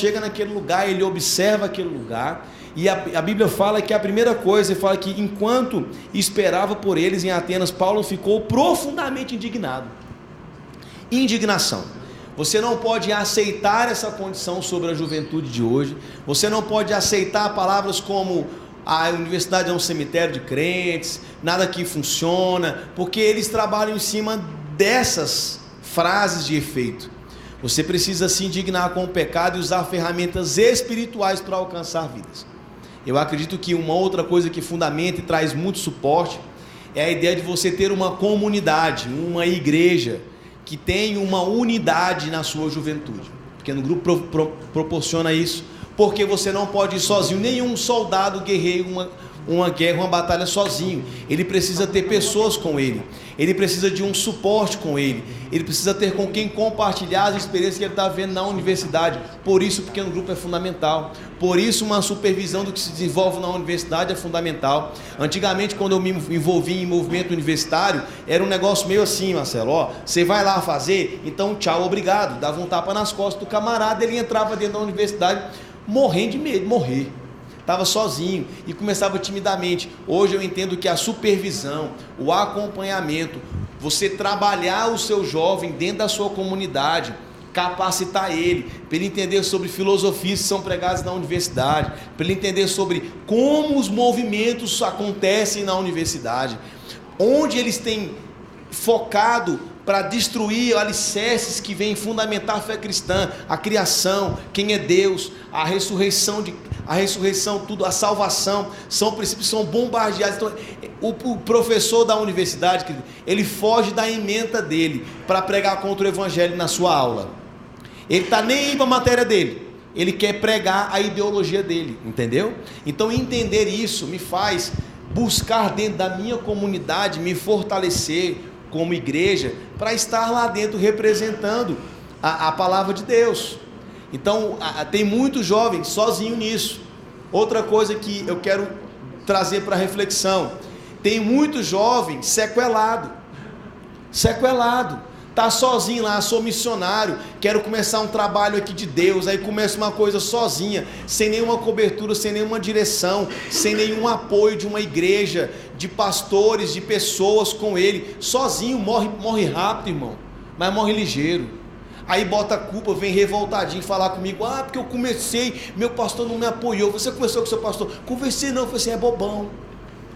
chega naquele lugar, ele observa aquele lugar, e a Bíblia fala que a primeira coisa, ele fala que enquanto esperava por eles em Atenas, Paulo ficou profundamente indignado. Indignação. Você não pode aceitar essa condição sobre a juventude de hoje, você não pode aceitar palavras como a universidade é um cemitério de crentes, nada que funciona, porque eles trabalham em cima dessas frases de efeito. Você precisa se indignar com o pecado e usar ferramentas espirituais para alcançar vidas. Eu acredito que uma outra coisa que fundamenta e traz muito suporte é a ideia de você ter uma comunidade, uma igreja que tem uma unidade na sua juventude. O pequeno grupo proporciona isso, porque você não pode ir sozinho. Nenhum soldado guerreia uma guerra, uma batalha sozinho. Ele precisa ter pessoas com ele, ele precisa de um suporte com ele, ele precisa ter com quem compartilhar as experiências que ele está vendo na universidade. Por isso o pequeno grupo é fundamental, por isso uma supervisão do que se desenvolve na universidade é fundamental. Antigamente, quando eu me envolvi em movimento universitário, era um negócio meio assim, Marcelo, ó, você vai lá fazer, então tchau, obrigado, dava um tapa nas costas do camarada, ele entrava dentro da universidade morrendo de medo de morrer, estava sozinho e começava timidamente. Hoje eu entendo que a supervisão, o acompanhamento, você trabalhar o seu jovem dentro da sua comunidade, capacitar ele, para ele entender sobre filosofias que são pregadas na universidade, para ele entender sobre como os movimentos acontecem na universidade, onde eles têm focado para destruir alicerces que vêm fundamentar a fé cristã, a criação, quem é Deus, a ressurreição, tudo, a salvação, são princípios que são bombardeados. Então, o professor da universidade, ele foge da ementa dele para pregar contra o evangelho na sua aula. Ele está nem aí para a matéria dele, ele quer pregar a ideologia dele, entendeu? Então entender isso me faz buscar dentro da minha comunidade, me fortalecer como igreja, para estar lá dentro representando a palavra de Deus. Então tem muitos jovens sozinhos nisso. Outra coisa que eu quero trazer para reflexão, tem muito jovem sequelado, está sozinho lá, sou missionário, quero começar um trabalho aqui de Deus, aí começa uma coisa sozinha, sem nenhuma cobertura, sem nenhuma direção, sem nenhum apoio de uma igreja, de pastores, de pessoas com ele, sozinho, morre rápido, irmão, mas morre ligeiro. Aí bota a culpa, vem revoltadinho falar comigo, porque eu comecei, meu pastor não me apoiou. Você conversou com seu pastor? Conversei não, falei assim, é bobão,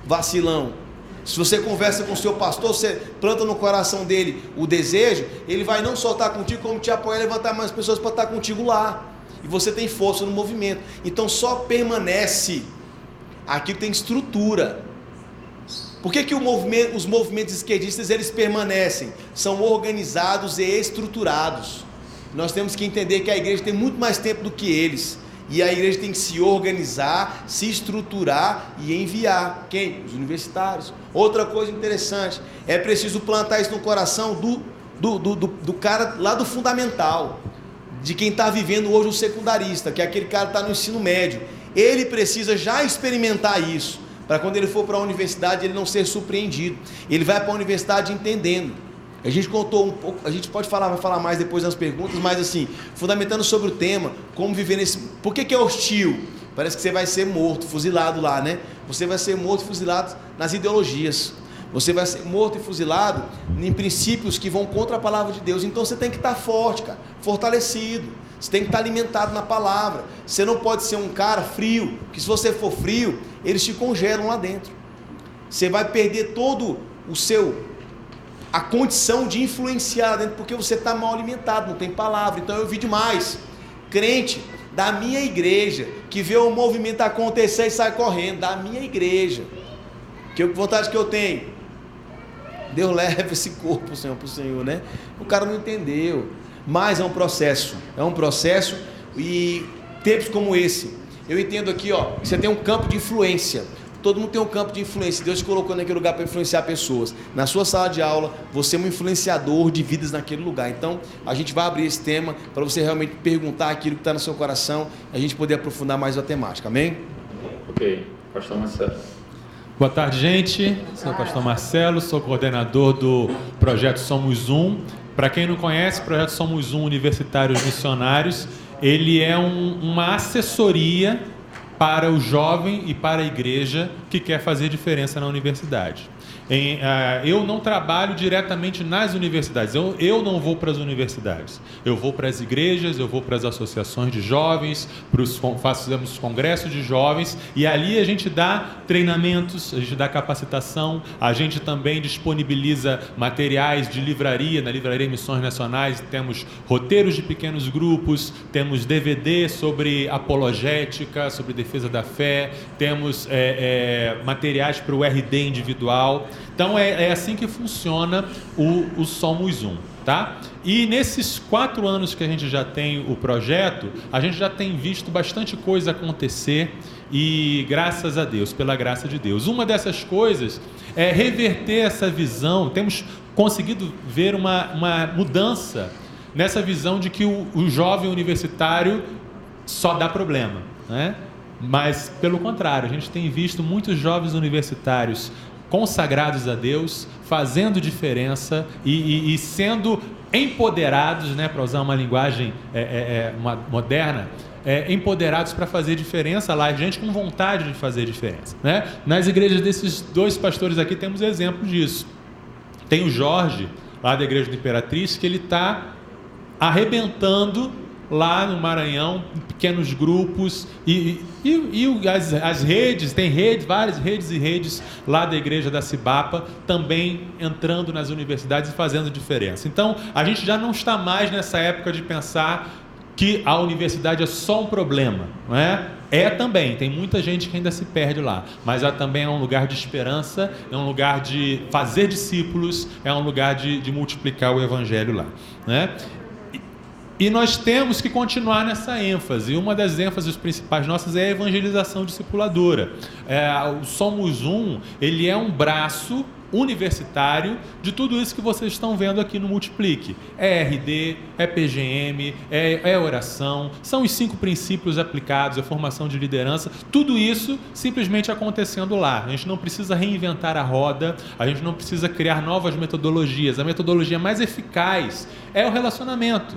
vacilão. Se você conversa com o seu pastor, você planta no coração dele o desejo, ele vai não só estar contigo, como te apoiar, levantar mais pessoas para estar contigo lá. E você tem força no movimento. Então só permanece aquilo que tem estrutura. Por que os movimentos esquerdistas eles permanecem? São organizados e estruturados. Nós temos que entender que a igreja tem muito mais tempo do que eles. E a igreja tem que se organizar, se estruturar e enviar. Quem? Os universitários. Outra coisa interessante, é preciso plantar isso no coração do cara lá do fundamental, de quem está vivendo hoje o secundarista, que é aquele cara que está no ensino médio. Ele precisa já experimentar isso, para quando ele for para a universidade ele não ser surpreendido. Ele vai para a universidade entendendo. A gente contou um pouco, a gente vai falar mais depois nas perguntas, mas assim, fundamentando sobre o tema, como viver nesse... Por que é hostil? Parece que você vai ser morto, fuzilado lá, né? Você vai ser morto e fuzilado nas ideologias. Você vai ser morto e fuzilado em princípios que vão contra a palavra de Deus. Então você tem que estar forte, cara, fortalecido. Você tem que estar alimentado na palavra. Você não pode ser um cara frio, que se você for frio, eles te congelam lá dentro. Você vai perder todo a condição de influenciar lá dentro, porque você está mal alimentado, não tem palavra. Então eu vi demais crente da minha igreja que vê o movimento acontecer e sai correndo, da minha igreja. Que vontade que eu tenho? Deus leva esse corpo, Senhor, para o Senhor, né? O cara não entendeu, mas é um processo, e tempos como esse, eu entendo aqui, você tem um campo de influência. Todo mundo tem um campo de influência. Deus te colocou naquele lugar para influenciar pessoas. Na sua sala de aula, você é um influenciador de vidas naquele lugar. Então, a gente vai abrir esse tema para você realmente perguntar aquilo que está no seu coração, a gente poder aprofundar mais a temática. Amém? Ok. Pastor Marcelo. Boa tarde, gente. Sou o pastor Marcelo, sou coordenador do Projeto Somos Um. Para quem não conhece, o Projeto Somos Um Universitários Missionários ele é uma assessoria para o jovem e para a igreja que quer fazer diferença na universidade. Eu não trabalho diretamente nas universidades, eu não vou para as universidades, eu vou para as igrejas, eu vou para as associações de jovens, fazemos congressos de jovens, e ali a gente dá treinamentos, a gente dá capacitação, a gente também disponibiliza materiais de livraria, na Livraria Missões Nacionais temos roteiros de pequenos grupos, temos DVD sobre apologética, sobre defesa da fé, temos materiais para o RD individual. Então é assim que funciona o Somos Um, tá? E nesses 4 anos que a gente já tem o projeto, a gente já tem visto bastante coisa acontecer e graças a Deus, pela graça de Deus. Uma dessas coisas é reverter essa visão, temos conseguido ver uma mudança nessa visão de que o jovem universitário só dá problema, né? Mas pelo contrário, a gente tem visto muitos jovens universitários consagrados a Deus, fazendo diferença e sendo empoderados, né, para usar uma linguagem moderna, empoderados para fazer diferença lá, gente com vontade de fazer diferença, né? Nas igrejas desses 2 pastores aqui temos exemplo disso. Tem o Jorge, lá da Igreja do Imperatriz, que ele está arrebentando lá no Maranhão, em pequenos grupos, e as redes, tem várias redes e redes lá da Igreja da Cibapa, também entrando nas universidades e fazendo diferença. Então, a gente já não está mais nessa época de pensar que a universidade é só um problema, não é? Também, tem muita gente que ainda se perde lá, mas também é um lugar de esperança, é um lugar de fazer discípulos, é um lugar de multiplicar o Evangelho lá, né? E nós temos que continuar nessa ênfase. E uma das ênfases principais nossas é a evangelização discipuladora. O Somos Um, ele é um braço universitário de tudo isso que vocês estão vendo aqui no Multiplique. É RD, é PGM, é oração, são os 5 princípios aplicados, a formação de liderança, tudo isso simplesmente acontecendo lá. A gente não precisa reinventar a roda, a gente não precisa criar novas metodologias. A metodologia mais eficaz é o relacionamento.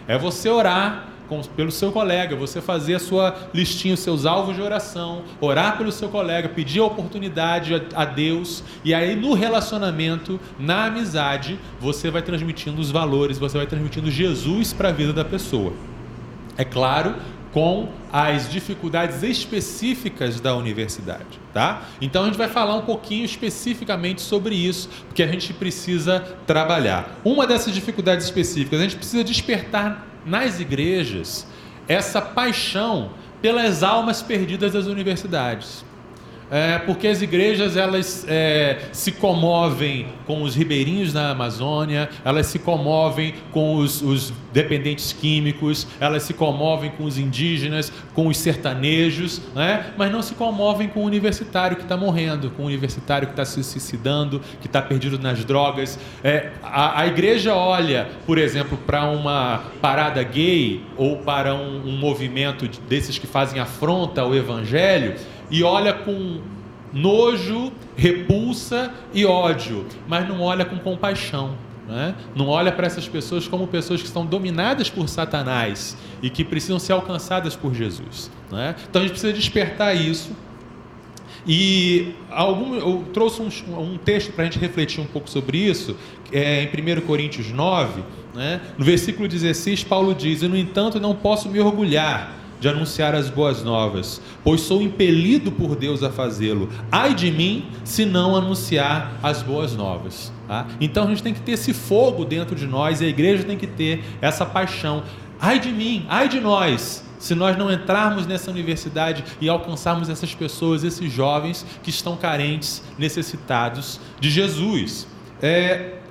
É você orar pelo seu colega, você fazer a sua listinha, os seus alvos de oração, orar pelo seu colega, pedir a oportunidade a Deus, e aí no relacionamento, na amizade, você vai transmitindo os valores, você vai transmitindo Jesus para a vida da pessoa. É claro, com as dificuldades específicas da universidade, tá? Então a gente vai falar um pouquinho especificamente sobre isso, porque a gente precisa trabalhar. Uma dessas dificuldades específicas, a gente precisa despertar nas igrejas essa paixão pelas almas perdidas das universidades. Porque as igrejas elas se comovem com os ribeirinhos da Amazônia, elas se comovem com os dependentes químicos, elas se comovem com os indígenas, com os sertanejos, né? Mas não se comovem com o universitário que está morrendo, com o universitário que está se suicidando, que está perdido nas drogas. A igreja olha, por exemplo, para uma parada gay ou para um movimento desses que fazem afronta ao evangelho, e olha com nojo, repulsa e ódio, mas não olha com compaixão, né? Não olha para essas pessoas como pessoas que estão dominadas por Satanás e que precisam ser alcançadas por Jesus, né? Então a gente precisa despertar isso. E eu trouxe um texto para a gente refletir um pouco sobre isso, em 1 Coríntios 9, né? No versículo 16, Paulo diz: "E no entanto não posso me orgulhar de anunciar as boas novas, pois sou impelido por Deus a fazê-lo. Ai de mim, se não anunciar as boas novas." Tá? Então a gente tem que ter esse fogo dentro de nós, e a igreja tem que ter essa paixão. Ai de mim, ai de nós, se nós não entrarmos nessa universidade e alcançarmos essas pessoas, esses jovens que estão carentes, necessitados de Jesus.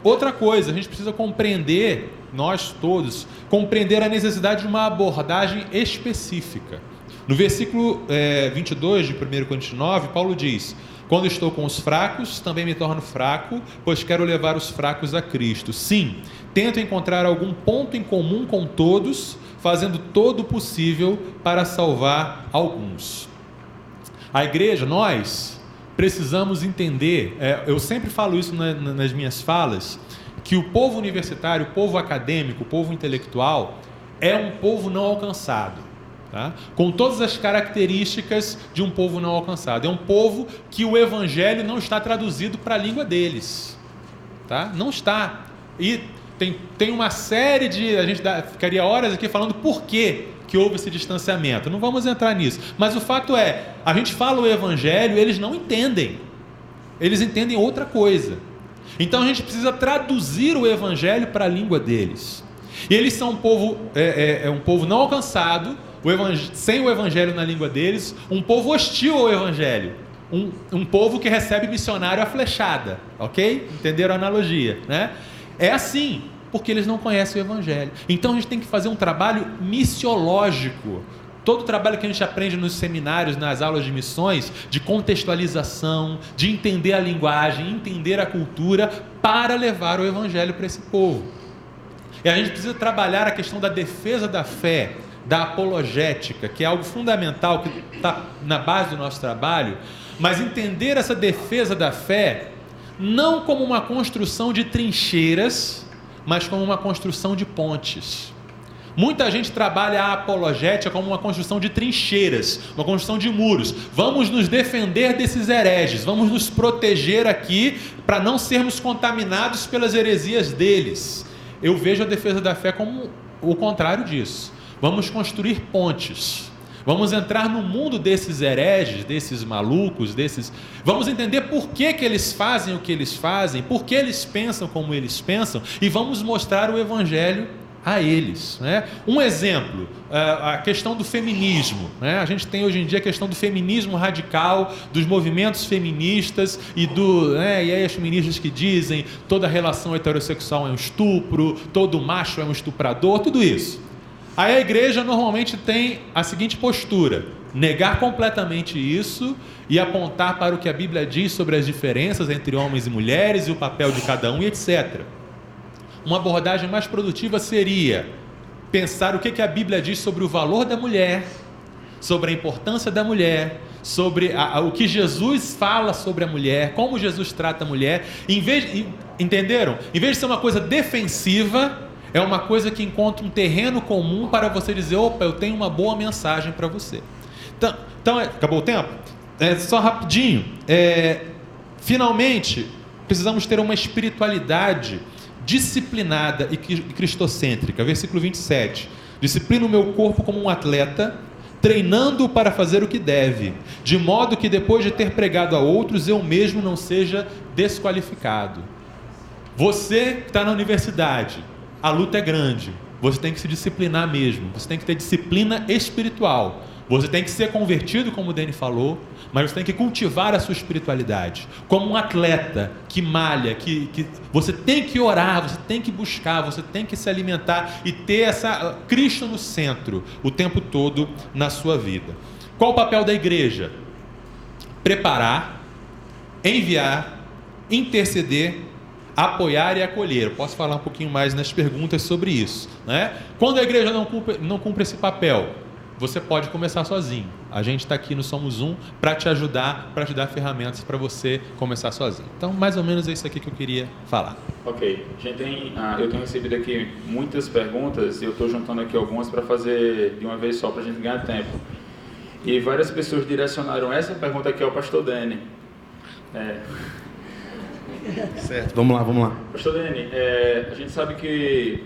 Outra coisa, a gente precisa compreender, nós todos, compreender a necessidade de uma abordagem específica. No versículo 22 de 1 Coríntios 9, Paulo diz: "Quando estou com os fracos, também me torno fraco, pois quero levar os fracos a Cristo. Sim, tento encontrar algum ponto em comum com todos, fazendo todo o possível para salvar alguns." A igreja, nós precisamos entender, eu sempre falo isso nas minhas falas, que o povo universitário, o povo acadêmico, o povo intelectual, é um povo não alcançado, tá? Com todas as características de um povo não alcançado. É um povo que o evangelho não está traduzido para a língua deles, tá? Não está. E tem uma série de... A gente ficaria horas aqui falando por que houve esse distanciamento. Não vamos entrar nisso. Mas o fato é, a gente fala o evangelho e eles não entendem. Eles entendem outra coisa. Então a gente precisa traduzir o evangelho para a língua deles. E eles são um povo não alcançado, sem o evangelho na língua deles, um povo hostil ao evangelho. Um povo que recebe missionário à flechada. Ok? Entenderam a analogia, né? É assim, porque eles não conhecem o evangelho. Então a gente tem que fazer um trabalho missiológico. Todo o trabalho que a gente aprende nos seminários, nas aulas de missões, de contextualização, de entender a linguagem, entender a cultura, para levar o evangelho para esse povo. E a gente precisa trabalhar a questão da defesa da fé, da apologética, que é algo fundamental, que está na base do nosso trabalho, mas entender essa defesa da fé não como uma construção de trincheiras, mas como uma construção de pontes. Muita gente trabalha a apologética como uma construção de trincheiras, uma construção de muros. Vamos nos defender desses hereges, vamos nos proteger aqui para não sermos contaminados pelas heresias deles. Eu vejo a defesa da fé como o contrário disso. Vamos construir pontes. Vamos entrar no mundo desses hereges, desses malucos, Vamos entender por que eles fazem o que eles fazem, por que eles pensam como eles pensam, e vamos mostrar o evangelho a eles, né? Um exemplo, a questão do feminismo, né? A gente tem hoje em dia a questão do feminismo radical, dos movimentos feministas e aí as feministas que dizem toda relação heterossexual é um estupro, todo macho é um estuprador, tudo isso. Aí a igreja normalmente tem a seguinte postura: negar completamente isso e apontar para o que a Bíblia diz sobre as diferenças entre homens e mulheres e o papel de cada um, e etc. Uma abordagem mais produtiva seria pensar o que a Bíblia diz sobre o valor da mulher, sobre a importância da mulher, sobre o que Jesus fala sobre a mulher, como Jesus trata a mulher. Entenderam? Em vez de ser uma coisa defensiva, é uma coisa que encontra um terreno comum para você dizer: opa, eu tenho uma boa mensagem para você. Então, acabou o tempo? Só rapidinho. Finalmente, precisamos ter uma espiritualidade disciplinada e cristocêntrica. Versículo 27. Disciplina o meu corpo como um atleta, treinando-o para fazer o que deve, de modo que depois de ter pregado a outros, eu mesmo não seja desqualificado. Você que está na universidade, a luta é grande. Você tem que se disciplinar mesmo. Você tem que ter disciplina espiritual. Você tem que ser convertido, como o Dani falou, mas você tem que cultivar a sua espiritualidade. Como um atleta que malha, que você tem que orar, você tem que buscar, você tem que se alimentar e ter Cristo no centro o tempo todo na sua vida. Qual o papel da igreja? Preparar, enviar, interceder, apoiar e acolher. Eu posso falar um pouquinho mais nas perguntas sobre isso, né? Quando a igreja não cumpre esse papel, você pode começar sozinho. A gente está aqui no Somos Um para te ajudar, para te dar ferramentas para você começar sozinho. Então, mais ou menos é isso aqui que eu queria falar. Ok. Eu tenho recebido aqui muitas perguntas e eu estou juntando aqui algumas para fazer de uma vez só, para a gente ganhar tempo. E várias pessoas direcionaram essa pergunta aqui ao pastor Dani. Certo, vamos lá. Pastor Dani, a gente sabe que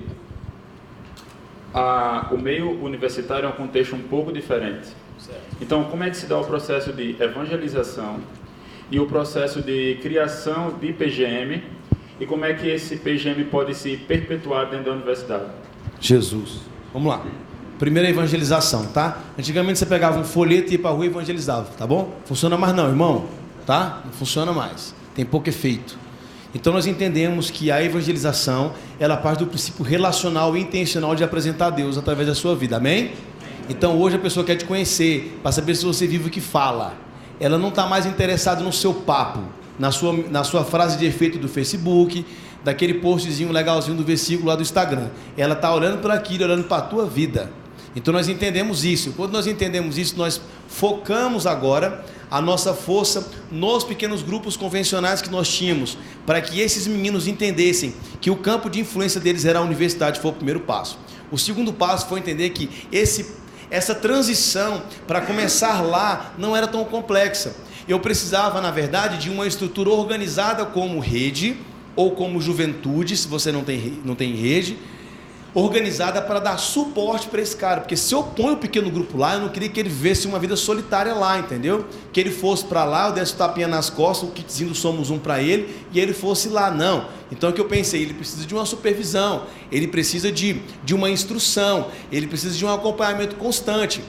o meio universitário é um contexto um pouco diferente. Certo. Então, como é que se dá o processo de evangelização e o processo de criação de PGM, e como é que esse PGM pode se perpetuar dentro da universidade? Jesus. Vamos lá. Primeiro a evangelização, tá? Antigamente você pegava um folheto e ia para a rua e evangelizava, tá bom? Funciona mais não, irmão, tá? Não funciona mais. Tem pouco efeito. Então nós entendemos que a evangelização, ela parte do princípio relacional e intencional de apresentar a Deus através da sua vida, amém? Então hoje a pessoa quer te conhecer, para saber se você vive o que fala. Ela não está mais interessada no seu papo, na sua frase de efeito do Facebook, daquele postzinho legalzinho do versículo lá do Instagram. Ela está olhando para aquilo, olhando para a tua vida. Então nós entendemos isso. Quando nós entendemos isso, nós focamos agora a nossa força nos pequenos grupos convencionais que nós tínhamos, para que esses meninos entendessem que o campo de influência deles era a universidade, foi o primeiro passo. O segundo passo foi entender que essa transição para começar lá não era tão complexa. Eu precisava, na verdade, de uma estrutura organizada como rede ou como juventude, se você não tem rede, organizada para dar suporte para esse cara, porque se eu ponho o pequeno grupo lá, eu não queria que ele vivesse uma vida solitária lá, entendeu? Que ele fosse para lá, eu desse tapinha nas costas, o kitzinho do Somos Um para ele, e ele fosse lá, não. Então o que eu pensei, ele precisa de uma supervisão, ele precisa de uma instrução, ele precisa de um acompanhamento constante.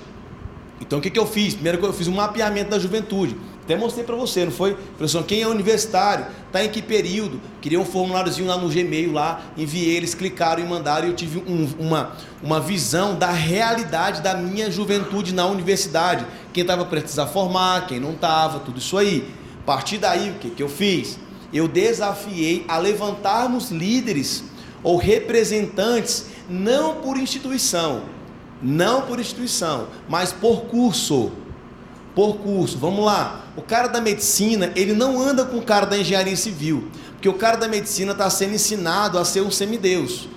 Então o que eu fiz? Primeiro que eu fiz um mapeamento da juventude. Até mostrei para você, não foi? Professor, quem é universitário? Está em que período? Queria um formuláriozinho lá no Gmail, lá, enviei, eles clicaram e mandaram, e eu tive uma visão da realidade da minha juventude na universidade. Quem estava prestes a formar, quem não estava, tudo isso aí. A partir daí, o que eu fiz? Eu desafiei a levantarmos líderes ou representantes, não por instituição, mas por curso. Vamos lá. O cara da medicina, ele não anda com o cara da engenharia civil, porque o cara da medicina está sendo ensinado a ser um semideus.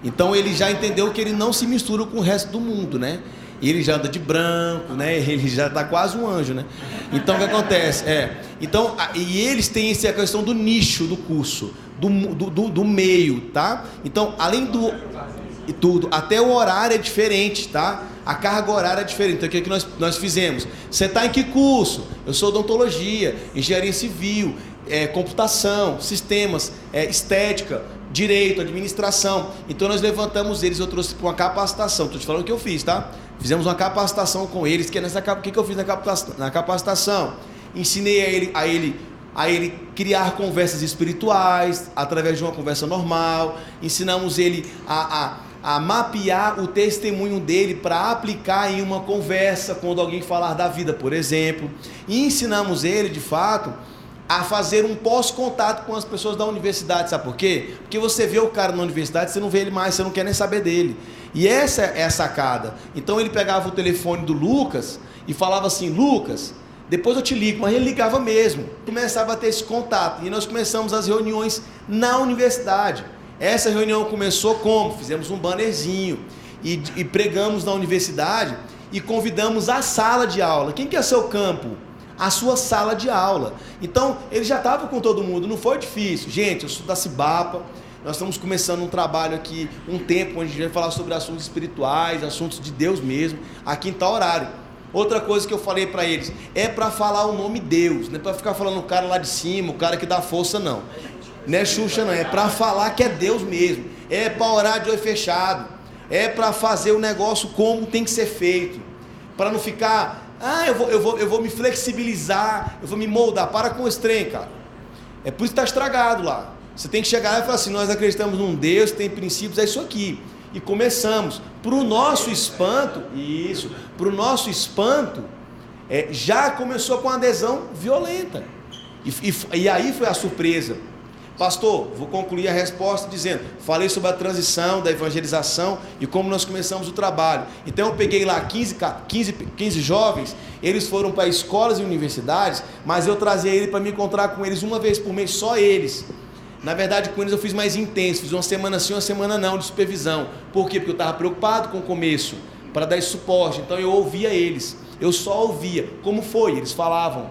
Então ele já entendeu que ele não se mistura com o resto do mundo, né? E ele já anda de branco, né? Ele já está quase um anjo, né? Então o que acontece? Então, e eles têm essa questão do nicho do curso, do meio, tá? Então, além do e tudo, até o horário é diferente, tá? A carga horária é diferente. Então o que é que nós fizemos? Você está em que curso? Eu sou odontologia, engenharia civil, computação, sistemas, estética, direito, administração. Então nós levantamos eles, eu trouxe para uma capacitação. Estou te falando o que eu fiz, tá? Fizemos uma capacitação com eles, que é o que eu fiz na capacitação? Ensinei a ele criar conversas espirituais através de uma conversa normal. Ensinamos ele a mapear o testemunho dele para aplicar em uma conversa quando alguém falar da vida, por exemplo. E ensinamos ele, de fato, a fazer um pós-contato com as pessoas da universidade. Sabe por quê? Porque você vê o cara na universidade, você não vê ele mais, você não quer nem saber dele. E essa é a sacada. Então ele pegava o telefone do Lucas e falava assim: Lucas, depois eu te ligo. Mas ele ligava mesmo. Começava a ter esse contato. E nós começamos as reuniões na universidade. Essa reunião começou como? Fizemos um bannerzinho e pregamos na universidade e convidamos a sala de aula. Quem que é seu campo? A sua sala de aula. Então, ele já estava com todo mundo, não foi difícil. Gente, eu sou da Cibapa, nós estamos começando um trabalho aqui, um tempo onde a gente vai falar sobre assuntos espirituais, assuntos de Deus mesmo, aqui em tal horário. Outra coisa que eu falei para eles, é para falar o nome Deus, não é para ficar falando o cara lá de cima, o cara que dá força, não. Não é Xuxa, não, é para falar que é Deus mesmo, é para orar de olho fechado, é para fazer o negócio como tem que ser feito, para não ficar, eu vou me flexibilizar, eu vou me moldar. Para com esse trem, cara. É por isso que está estragado lá. Você tem que chegar lá e falar assim: nós acreditamos num Deus, tem princípios, é isso aqui. E começamos. Para o nosso espanto, já começou com uma adesão violenta. E aí foi a surpresa. Pastor, vou concluir a resposta dizendo, falei sobre a transição da evangelização e como nós começamos o trabalho. Então eu peguei lá 15 jovens, eles foram para escolas e universidades, mas eu trazia ele para me encontrar com eles uma vez por mês, só eles. Na verdade, com eles eu fiz mais intenso, fiz uma semana sim, uma semana não, de supervisão. Por quê? Porque eu estava preocupado com o começo, para dar esse suporte. Então eu ouvia eles, eu só ouvia. Como foi? Eles falavam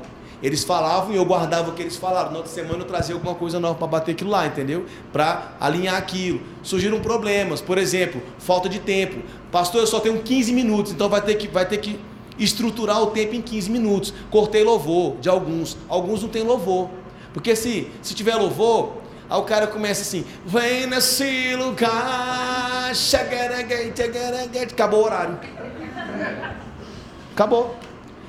e eu guardava o que eles falavam. Na outra semana eu trazia alguma coisa nova para bater aquilo lá, entendeu? Para alinhar aquilo. Surgiram problemas, por exemplo, falta de tempo. Pastor, eu só tenho 15 minutos, então vai ter que estruturar o tempo em 15 minutos. Cortei louvor de alguns não tem louvor. Porque se tiver louvor, aí o cara começa assim: vem nesse lugar, acabou o horário. Acabou.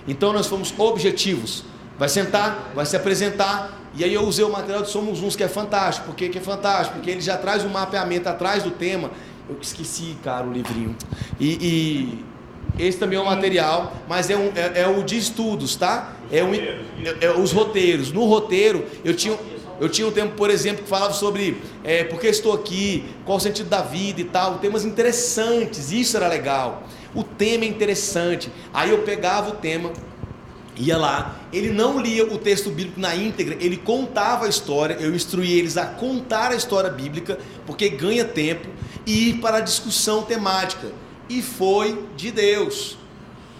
Então nós fomos objetivos. Vai sentar, vai se apresentar. E aí eu usei o material de Somos Uns, que é fantástico. Por que é fantástico? Porque ele já traz um mapeamento atrás do tema. Eu esqueci, cara, o livrinho. E esse também é um material, mas é o de estudos, tá? Os roteiros. No roteiro, eu tinha um tempo, por exemplo, que falava sobre por que estou aqui, qual o sentido da vida e tal. Temas interessantes, isso era legal. O tema é interessante. Aí eu pegava o tema, ia lá, ele não lia o texto bíblico na íntegra, ele contava a história, eu instruí eles a contar a história bíblica, porque ganha tempo, e ir para a discussão temática. E foi de Deus.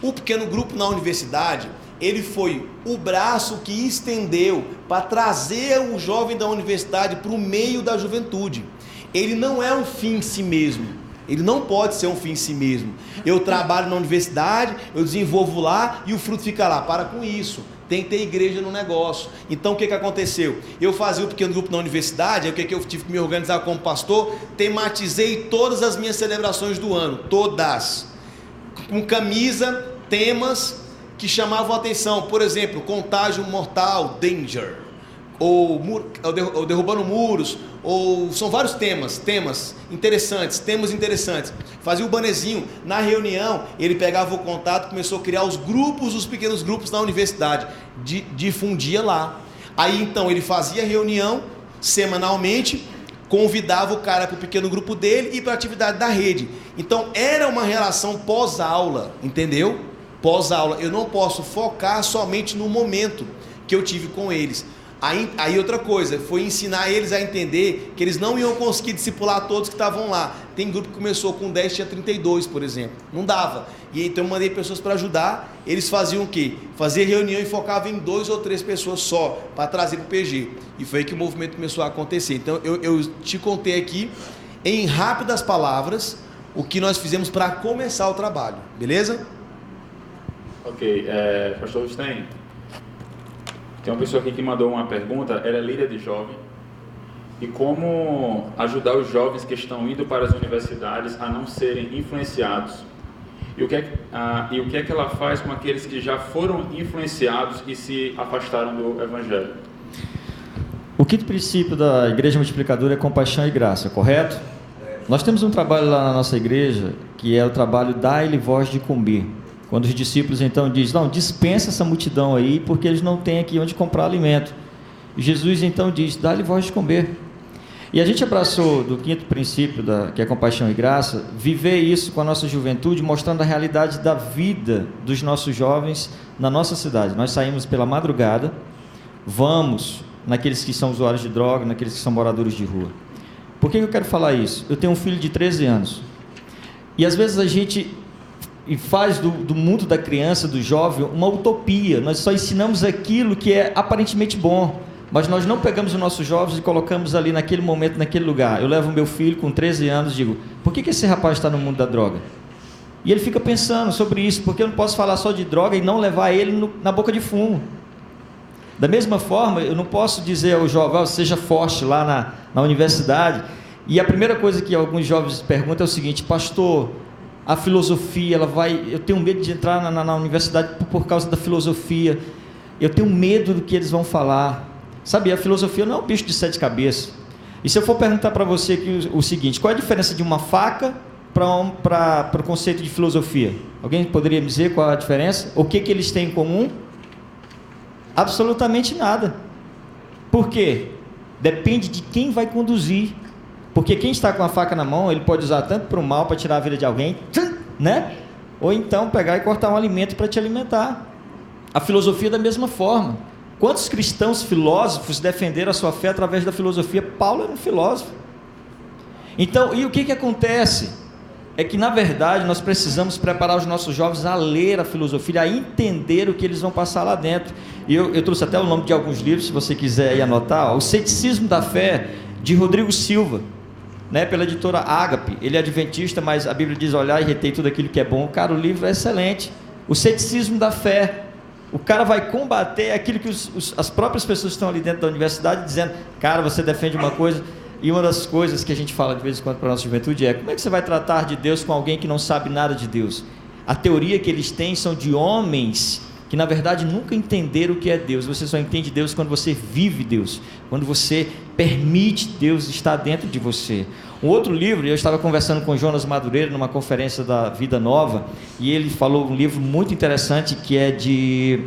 O pequeno grupo na universidade, ele foi o braço que estendeu para trazer o jovem da universidade para o meio da juventude. Ele não é um fim em si mesmo. Ele não pode ser um fim em si mesmo. Eu trabalho na universidade, eu desenvolvo lá e o fruto fica lá. Para com isso. Tem que ter igreja no negócio. Então o que aconteceu? Eu fazia o pequeno grupo na universidade, aí o que eu tive que me organizar como pastor? Tematizei todas as minhas celebrações do ano, todas. Com camisa, temas que chamavam a atenção. Por exemplo, contágio mortal, danger. Ou derrubando muros, ou são vários temas interessantes. Fazia o banezinho, na reunião, ele pegava o contato, começou a criar os pequenos grupos na universidade, difundia lá. Aí então ele fazia reunião semanalmente, convidava o cara para o pequeno grupo dele e para a atividade da rede. Então era uma relação pós-aula, entendeu? Pós-aula, eu não posso focar somente no momento que eu tive com eles. Aí outra coisa, foi ensinar eles a entender que eles não iam conseguir discipular todos que estavam lá. Tem grupo que começou com 10, tinha 32, por exemplo. Não dava. E então eu mandei pessoas para ajudar. Eles faziam o quê? Fazia reunião e focava em 2 ou 3 pessoas só, para trazer para o PG. E foi aí que o movimento começou a acontecer. Então eu te contei aqui, em rápidas palavras, o que nós fizemos para começar o trabalho. Beleza? Ok. Pastor Stein, tem uma pessoa aqui que mandou uma pergunta. Ela é líder de jovem. E como ajudar os jovens que estão indo para as universidades a não serem influenciados? E o que é que ela faz com aqueles que já foram influenciados e se afastaram do Evangelho? O quinto princípio da Igreja Multiplicadora é compaixão e graça, correto? Nós temos um trabalho lá na nossa igreja, que é o trabalho dai-lhe voz de comer. Quando os discípulos então dizem, não, dispensa essa multidão aí, porque eles não têm aqui onde comprar alimento. E Jesus então diz, dá-lhe voz de comer. E a gente abraçou do quinto princípio, que é compaixão e graça, viver isso com a nossa juventude, mostrando a realidade da vida dos nossos jovens na nossa cidade. Nós saímos pela madrugada, vamos naqueles que são usuários de droga, naqueles que são moradores de rua. Por que eu quero falar isso? Eu tenho um filho de 13 anos. E às vezes a gente faz do mundo da criança, do jovem, uma utopia. Nós só ensinamos aquilo que é aparentemente bom. Mas nós não pegamos os nossos jovens e colocamos ali naquele momento, naquele lugar. Eu levo meu filho com 13 anos e digo, por que esse rapaz está no mundo da droga? E ele fica pensando sobre isso, porque eu não posso falar só de droga e não levar ele na boca de fumo. Da mesma forma, eu não posso dizer ao jovem, seja forte lá na universidade. E a primeira coisa que alguns jovens perguntam é o seguinte, pastor, a filosofia, eu tenho medo de entrar na universidade por causa da filosofia. Eu tenho medo do que eles vão falar. Sabe, a filosofia não é um bicho de 7 cabeças. E se eu for perguntar para você aqui o seguinte, qual é a diferença de uma faca para o conceito de filosofia? Alguém poderia me dizer qual é a diferença? O que eles têm em comum? Absolutamente nada. Por quê? Depende de quem vai conduzir. Porque quem está com a faca na mão, ele pode usar tanto para o mal, para tirar a vida de alguém, né? Ou então pegar e cortar um alimento para te alimentar. A filosofia da mesma forma. Quantos cristãos filósofos defenderam a sua fé através da filosofia? Paulo era um filósofo. Então, e o que acontece? É que, na verdade, nós precisamos preparar os nossos jovens a ler a filosofia, a entender o que eles vão passar lá dentro. E eu trouxe até o nome de alguns livros, se você quiser aí anotar. O Ceticismo da Fé, de Rodrigo Silva, né, pela editora Ágape. Ele é adventista, mas a Bíblia diz, olhar e retém tudo aquilo que é bom. Cara, o livro é excelente. O Ceticismo da Fé. O cara vai combater aquilo que as próprias pessoas estão ali dentro da universidade dizendo, cara, você defende uma coisa. E uma das coisas que a gente fala de vez em quando para a nossa juventude é, como é que você vai tratar de Deus com alguém que não sabe nada de Deus? A teoria que eles têm são de homens que na verdade nunca entenderam o que é Deus. Você só entende Deus quando você vive Deus, quando você permite Deus estar dentro de você. Um outro livro, eu estava conversando com Jonas Madureira numa conferência da Vida Nova, e ele falou um livro muito interessante que é de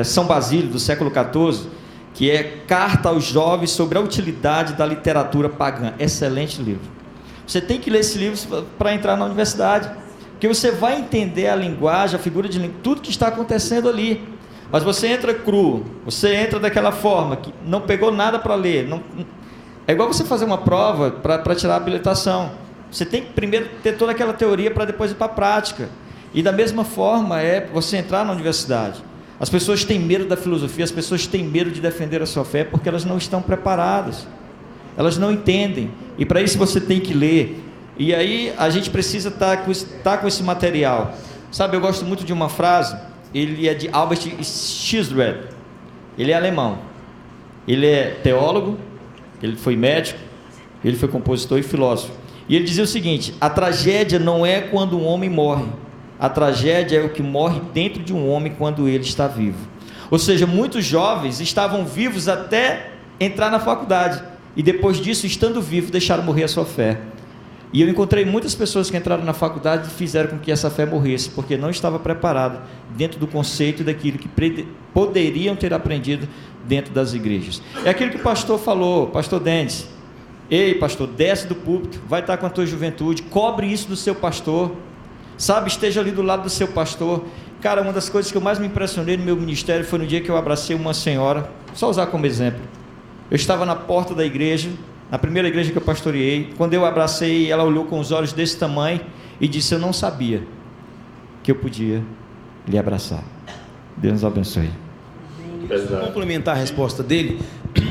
São Basílio, do século XIV, que é Carta aos Jovens sobre a Utilidade da Literatura Pagã. Excelente livro. Você tem que ler esse livro para entrar na universidade, porque você vai entender a linguagem, a figura de linguagem, tudo que está acontecendo ali. Mas você entra cru, você entra daquela forma, que não pegou nada para ler. É igual você fazer uma prova para tirar a habilitação. Você tem que primeiro ter toda aquela teoria para depois ir para a prática. E da mesma forma é você entrar na universidade. As pessoas têm medo da filosofia, as pessoas têm medo de defender a sua fé porque elas não estão preparadas. Elas não entendem. E para isso você tem que ler. E aí a gente precisa estar com esse material. Sabe, eu gosto muito de uma frase, ele é de Albert Schweitzer. Ele é alemão. Ele é teólogo, ele foi médico, ele foi compositor e filósofo. E ele dizia o seguinte: a tragédia não é quando um homem morre. A tragédia é o que morre dentro de um homem quando ele está vivo. Ou seja, muitos jovens estavam vivos até entrar na faculdade. E depois disso, estando vivo, deixaram morrer a sua fé. E eu encontrei muitas pessoas que entraram na faculdade e fizeram com que essa fé morresse, porque não estava preparada dentro do conceito daquilo que poderiam ter aprendido dentro das igrejas. É aquilo que o pastor falou, pastor Dennis. Ei, pastor, desce do púlpito, vai estar com a tua juventude, cobre isso do seu pastor, sabe, esteja ali do lado do seu pastor. Cara, uma das coisas que eu mais me impressionei no meu ministério foi no dia que eu abracei uma senhora, só usar como exemplo. Eu estava na porta da igreja, na primeira igreja que eu pastoreei. Quando eu abracei, ela olhou com os olhos desse tamanho e disse: eu não sabia que eu podia lhe abraçar. Deus nos abençoe. Para complementar a resposta dele,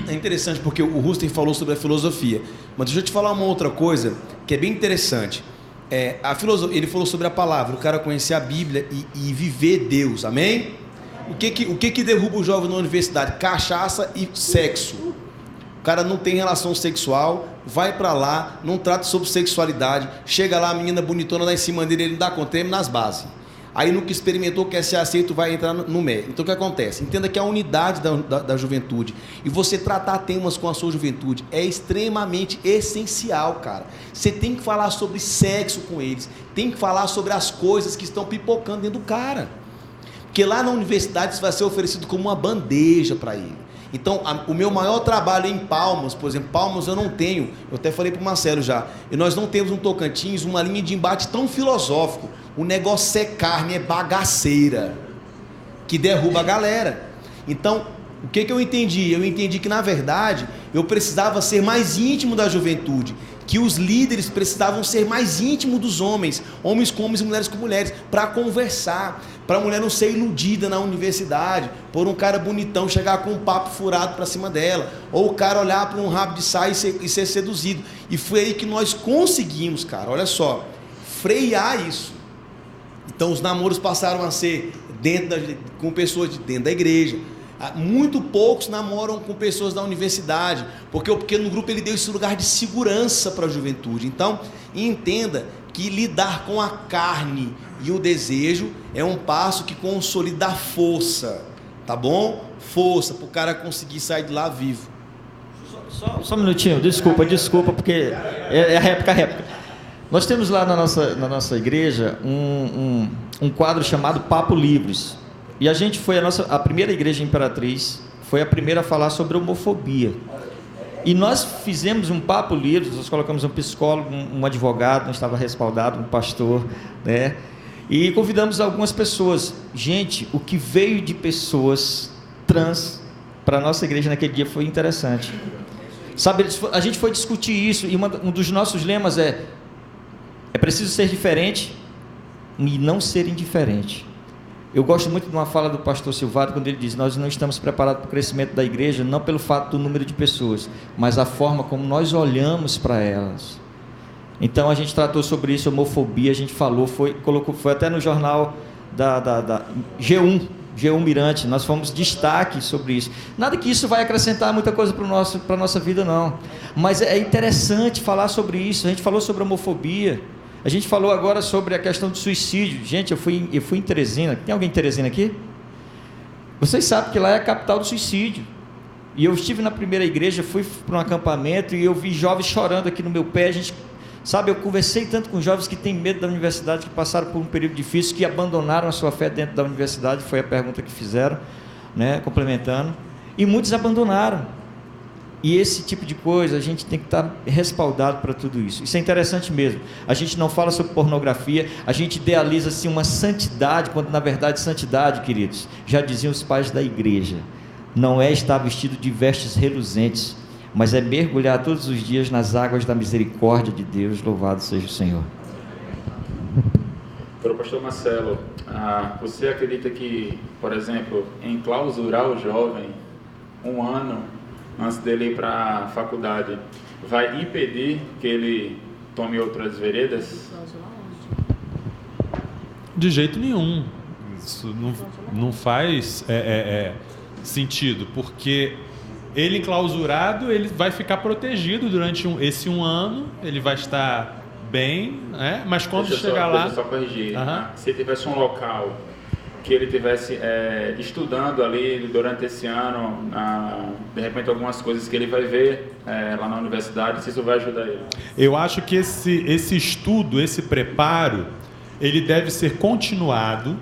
é interessante porque o Rustem falou sobre a filosofia, mas deixa eu te falar uma outra coisa que é bem interessante. Ele falou sobre a palavra, o cara conhecer a Bíblia e viver Deus, amém? O que derruba o jovem na universidade? Cachaça e sexo. O cara não tem relação sexual, vai pra lá, não trata sobre sexualidade, chega lá, a menina bonitona lá em cima dele, ele não dá conta, treme nas bases. Aí no que experimentou, quer ser aceito, vai entrar no médio. Então o que acontece? Entenda que a unidade da juventude e você tratar temas com a sua juventude é extremamente essencial, cara. Você tem que falar sobre sexo com eles, tem que falar sobre as coisas que estão pipocando dentro do cara. Porque lá na universidade isso vai ser oferecido como uma bandeja para ele. Então, o meu maior trabalho em Palmas, por exemplo, Palmas eu não tenho, eu até falei para o Marcelo já, e nós não temos um Tocantins, uma linha de embate tão filosófico. O negócio é carne, é bagaceira, que derruba a galera. Então, o que eu entendi? Eu entendi que, na verdade, eu precisava ser mais íntimo da juventude, que os líderes precisavam ser mais íntimos dos homens com homens e mulheres com mulheres, para conversar, para a mulher não ser iludida na universidade, por um cara bonitão chegar com um papo furado para cima dela, ou o cara olhar para um rabo de saia e ser seduzido. E foi aí que nós conseguimos, cara, olha só, frear isso. Então os namoros passaram a ser com pessoas de dentro da igreja. Muito poucos namoram com pessoas da universidade, porque no grupo ele deu esse lugar de segurança para a juventude. Então, entenda que lidar com a carne e o desejo é um passo que consolida a força, tá bom? Força, para o cara conseguir sair de lá vivo. Só um minutinho, desculpa, porque é a réplica. Nós temos lá na nossa igreja um quadro chamado Papo Livres. E a gente foi a primeira igreja Imperatriz, foi a primeira a falar sobre homofobia. E nós fizemos um papo livre, nós colocamos um psicólogo, um advogado, nós estava respaldado, um pastor, né? E convidamos algumas pessoas. Gente, o que veio de pessoas trans para a nossa igreja naquele dia foi interessante. Sabe, a gente foi discutir isso, e um dos nossos lemas é preciso ser diferente e não ser indiferente. Eu gosto muito de uma fala do pastor Silvado, quando ele diz: nós não estamos preparados para o crescimento da igreja, não pelo fato do número de pessoas, mas a forma como nós olhamos para elas. Então a gente tratou sobre isso, homofobia, a gente falou, foi até no jornal da G1 Mirante, nós fomos destaque sobre isso. Nada que isso vai acrescentar muita coisa para a nossa vida, não. Mas é interessante falar sobre isso. A gente falou sobre homofobia. A gente falou agora sobre a questão do suicídio. Gente, eu fui em Teresina. Tem alguém em Teresina aqui? Vocês sabem que lá é a capital do suicídio. E eu estive na primeira igreja, fui para um acampamento e eu vi jovens chorando aqui no meu pé. Eu conversei tanto com jovens que têm medo da universidade, que passaram por um período difícil, que abandonaram a sua fé dentro da universidade. Foi a pergunta que fizeram, né? Complementando. E muitos abandonaram. E esse tipo de coisa, a gente tem que estar respaldado para tudo isso. Isso é interessante mesmo. A gente não fala sobre pornografia, a gente idealiza assim uma santidade, quando na verdade santidade, queridos, já diziam os pais da igreja, não é estar vestido de vestes reluzentes, mas é mergulhar todos os dias nas águas da misericórdia de Deus. Louvado seja o Senhor. Para o pastor Marcelo, você acredita que, por exemplo, enclausurar o jovem um ano antes dele ir para a faculdade vai impedir que ele tome outras veredas? De jeito nenhum. Isso não faz sentido, porque ele enclausurado, ele vai ficar protegido durante esse um ano, ele vai estar bem, né? Mas quando chegar lá... Deixa eu só corrigir. Se tivesse um local que ele tivesse estudando ali durante esse ano, de repente algumas coisas que ele vai ver lá na universidade, se isso vai ajudar ele. Eu acho que esse estudo, esse preparo, ele deve ser continuado,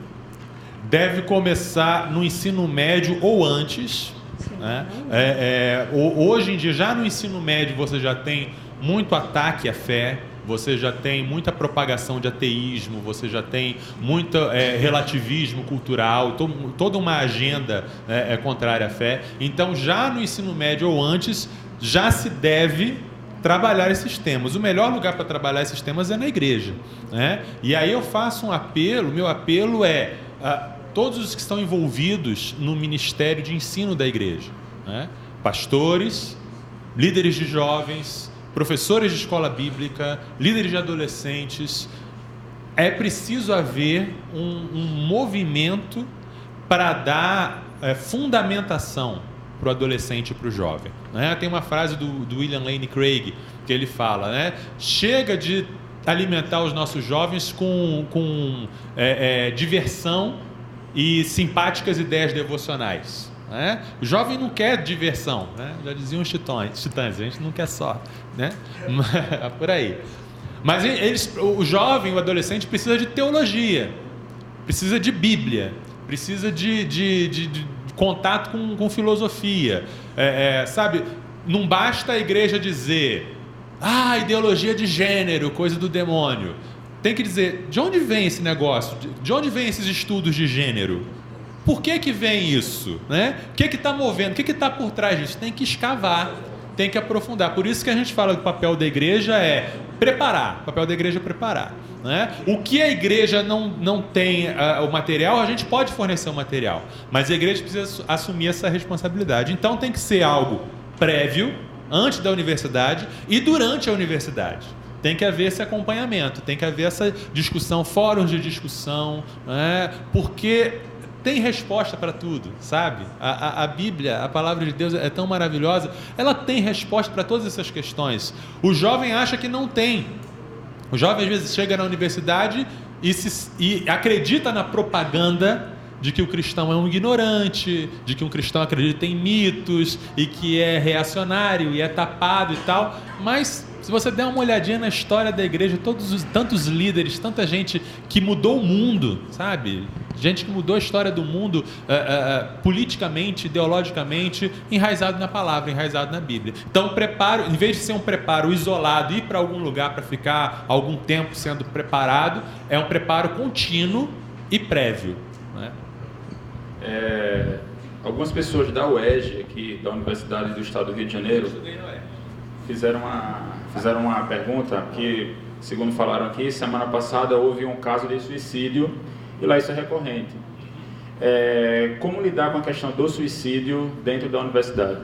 deve começar no ensino médio ou antes, né? Hoje em dia, já no ensino médio, você já tem muito ataque à fé, você já tem muita propagação de ateísmo, você já tem muito relativismo cultural, toda uma agenda contrária à fé. Então, já no ensino médio ou antes, já se deve trabalhar esses temas. O melhor lugar para trabalhar esses temas é na igreja, né? E aí eu faço um apelo, meu apelo é a todos os que estão envolvidos no ministério de ensino da igreja, né? Pastores, líderes de jovens, professores de escola bíblica, líderes de adolescentes. É preciso haver um movimento para dar fundamentação para o adolescente e para o jovem, né? Tem uma frase do William Lane Craig que ele fala, né? Chega de alimentar os nossos jovens com diversão e simpáticas ideias devocionais, né? O jovem não quer diversão, né? Já diziam os titãs, a gente não quer só, né? Por aí. Mas o jovem, o adolescente precisa de teologia, precisa de Bíblia, precisa de contato com filosofia, sabe? Não basta a igreja dizer ideologia de gênero, coisa do demônio. Tem que dizer, de onde vem esse negócio? De onde vem esses estudos de gênero? Por que vem isso, né? O que está movendo? O que está por trás disso? Tem que escavar, tem que aprofundar. Por isso que a gente fala que o papel da igreja é preparar. O papel da igreja é preparar, né? O que a igreja não tem o material, a gente pode fornecer o material, mas a igreja precisa assumir essa responsabilidade. Então tem que ser algo prévio, antes da universidade e durante a universidade. Tem que haver esse acompanhamento, tem que haver essa discussão, fóruns de discussão, né? Porque tem resposta para tudo, sabe? A Bíblia, a palavra de Deus é tão maravilhosa, ela tem resposta para todas essas questões. O jovem acha que não tem. O jovem às vezes chega na universidade e acredita na propaganda de que o cristão é um ignorante, de que um cristão acredita em mitos e que é reacionário e é tapado e tal. Mas se você der uma olhadinha na história da igreja, tantos líderes, tanta gente que mudou o mundo, sabe? Gente que mudou a história do mundo politicamente, ideologicamente, enraizado na palavra, enraizado na Bíblia. Então, o preparo, em vez de ser um preparo isolado, ir para algum lugar para ficar algum tempo sendo preparado, é um preparo contínuo e prévio, né? Algumas pessoas da UERJ, aqui da Universidade do Estado do Rio de Janeiro, fizeram uma pergunta que, segundo falaram aqui, semana passada houve um caso de suicídio e lá isso é recorrente. Como lidar com a questão do suicídio dentro da universidade?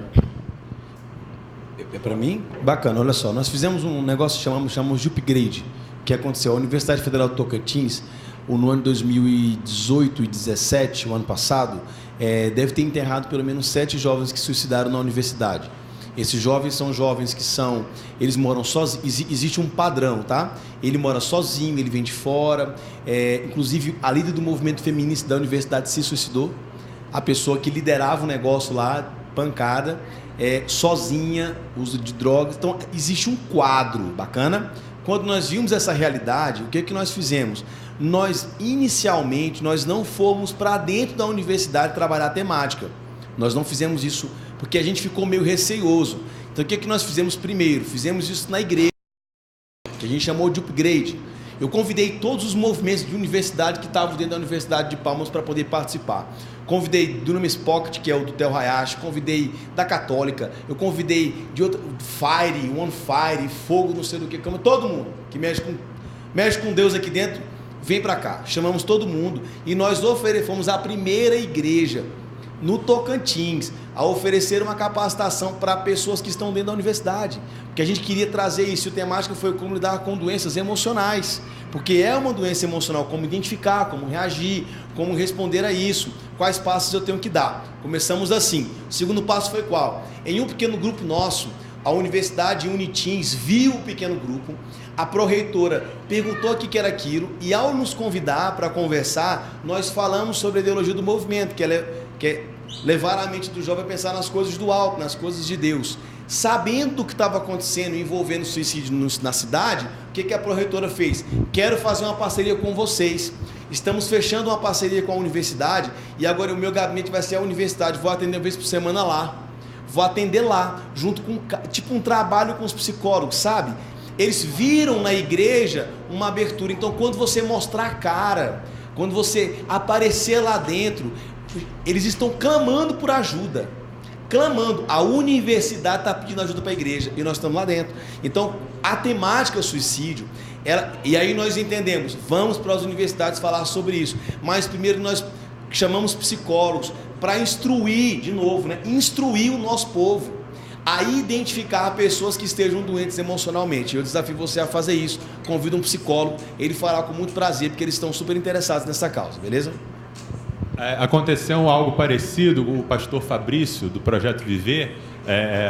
Para mim, bacana, olha só, nós fizemos um negócio que chamamos de upgrade, que aconteceu. A Universidade Federal do Tocantins, no ano de 2018 e 2017, o ano passado, deve ter enterrado pelo menos 7 jovens que se suicidaram na universidade. Esses jovens são jovens que eles moram sozinhos, existe um padrão, tá? Ele mora sozinho, ele vem de fora, inclusive a líder do movimento feminista da universidade se suicidou, a pessoa que liderava o negócio lá, pancada, sozinha, uso de drogas. Então existe um quadro bacana. Quando nós vimos essa realidade, o que nós fizemos? Inicialmente, nós não fomos para dentro da universidade trabalhar a temática. Nós não fizemos isso porque a gente ficou meio receioso. Então, o que nós fizemos primeiro? Fizemos isso na igreja, que a gente chamou de upgrade. Eu convidei todos os movimentos de universidade que estavam dentro da Universidade de Palmas para poder participar. Convidei do Dunamis Pocket, que é o do Theo Hayashi, convidei da Católica, eu convidei de outra, Fire, One Fire, Fogo, não sei do que, todo mundo que mexe com Deus aqui dentro, vem para cá. Chamamos todo mundo e nós fomos a primeira igreja no Tocantins a oferecer uma capacitação para pessoas que estão dentro da universidade, porque a gente queria trazer isso. E a temática foi como lidar com doenças emocionais, porque é uma doença emocional, como identificar, como reagir, como responder a isso, quais passos eu tenho que dar. Começamos assim. O segundo passo foi qual? Em um pequeno grupo nosso, a Universidade Unitins viu o pequeno grupo, a pró-reitora perguntou o que era aquilo, e ao nos convidar para conversar, nós falamos sobre a ideologia do movimento, que é levar a mente do jovem a pensar nas coisas do alto, nas coisas de Deus. Sabendo do que estava acontecendo, envolvendo suicídio na cidade, o que a pró-reitora fez? Quero fazer uma parceria com vocês. Estamos fechando uma parceria com a universidade, e agora o meu gabinete vai ser a universidade. Vou atender uma vez por semana lá. Vou atender lá, junto com tipo um trabalho com os psicólogos, sabe? Eles viram na igreja uma abertura. Então, quando você mostrar a cara, quando você aparecer lá dentro, eles estão clamando por ajuda. Clamando. A universidade está pedindo ajuda para a igreja e nós estamos lá dentro. Então, a temática suicídio, e aí nós entendemos, vamos para as universidades falar sobre isso. Mas primeiro nós chamamos psicólogos para instruir, de novo, né? Instruir o nosso povo a identificar pessoas que estejam doentes emocionalmente. Eu desafio você a fazer isso. Convido um psicólogo, ele fará com muito prazer, porque eles estão super interessados nessa causa, beleza? Aconteceu algo parecido. O pastor Fabrício, do Projeto Viver,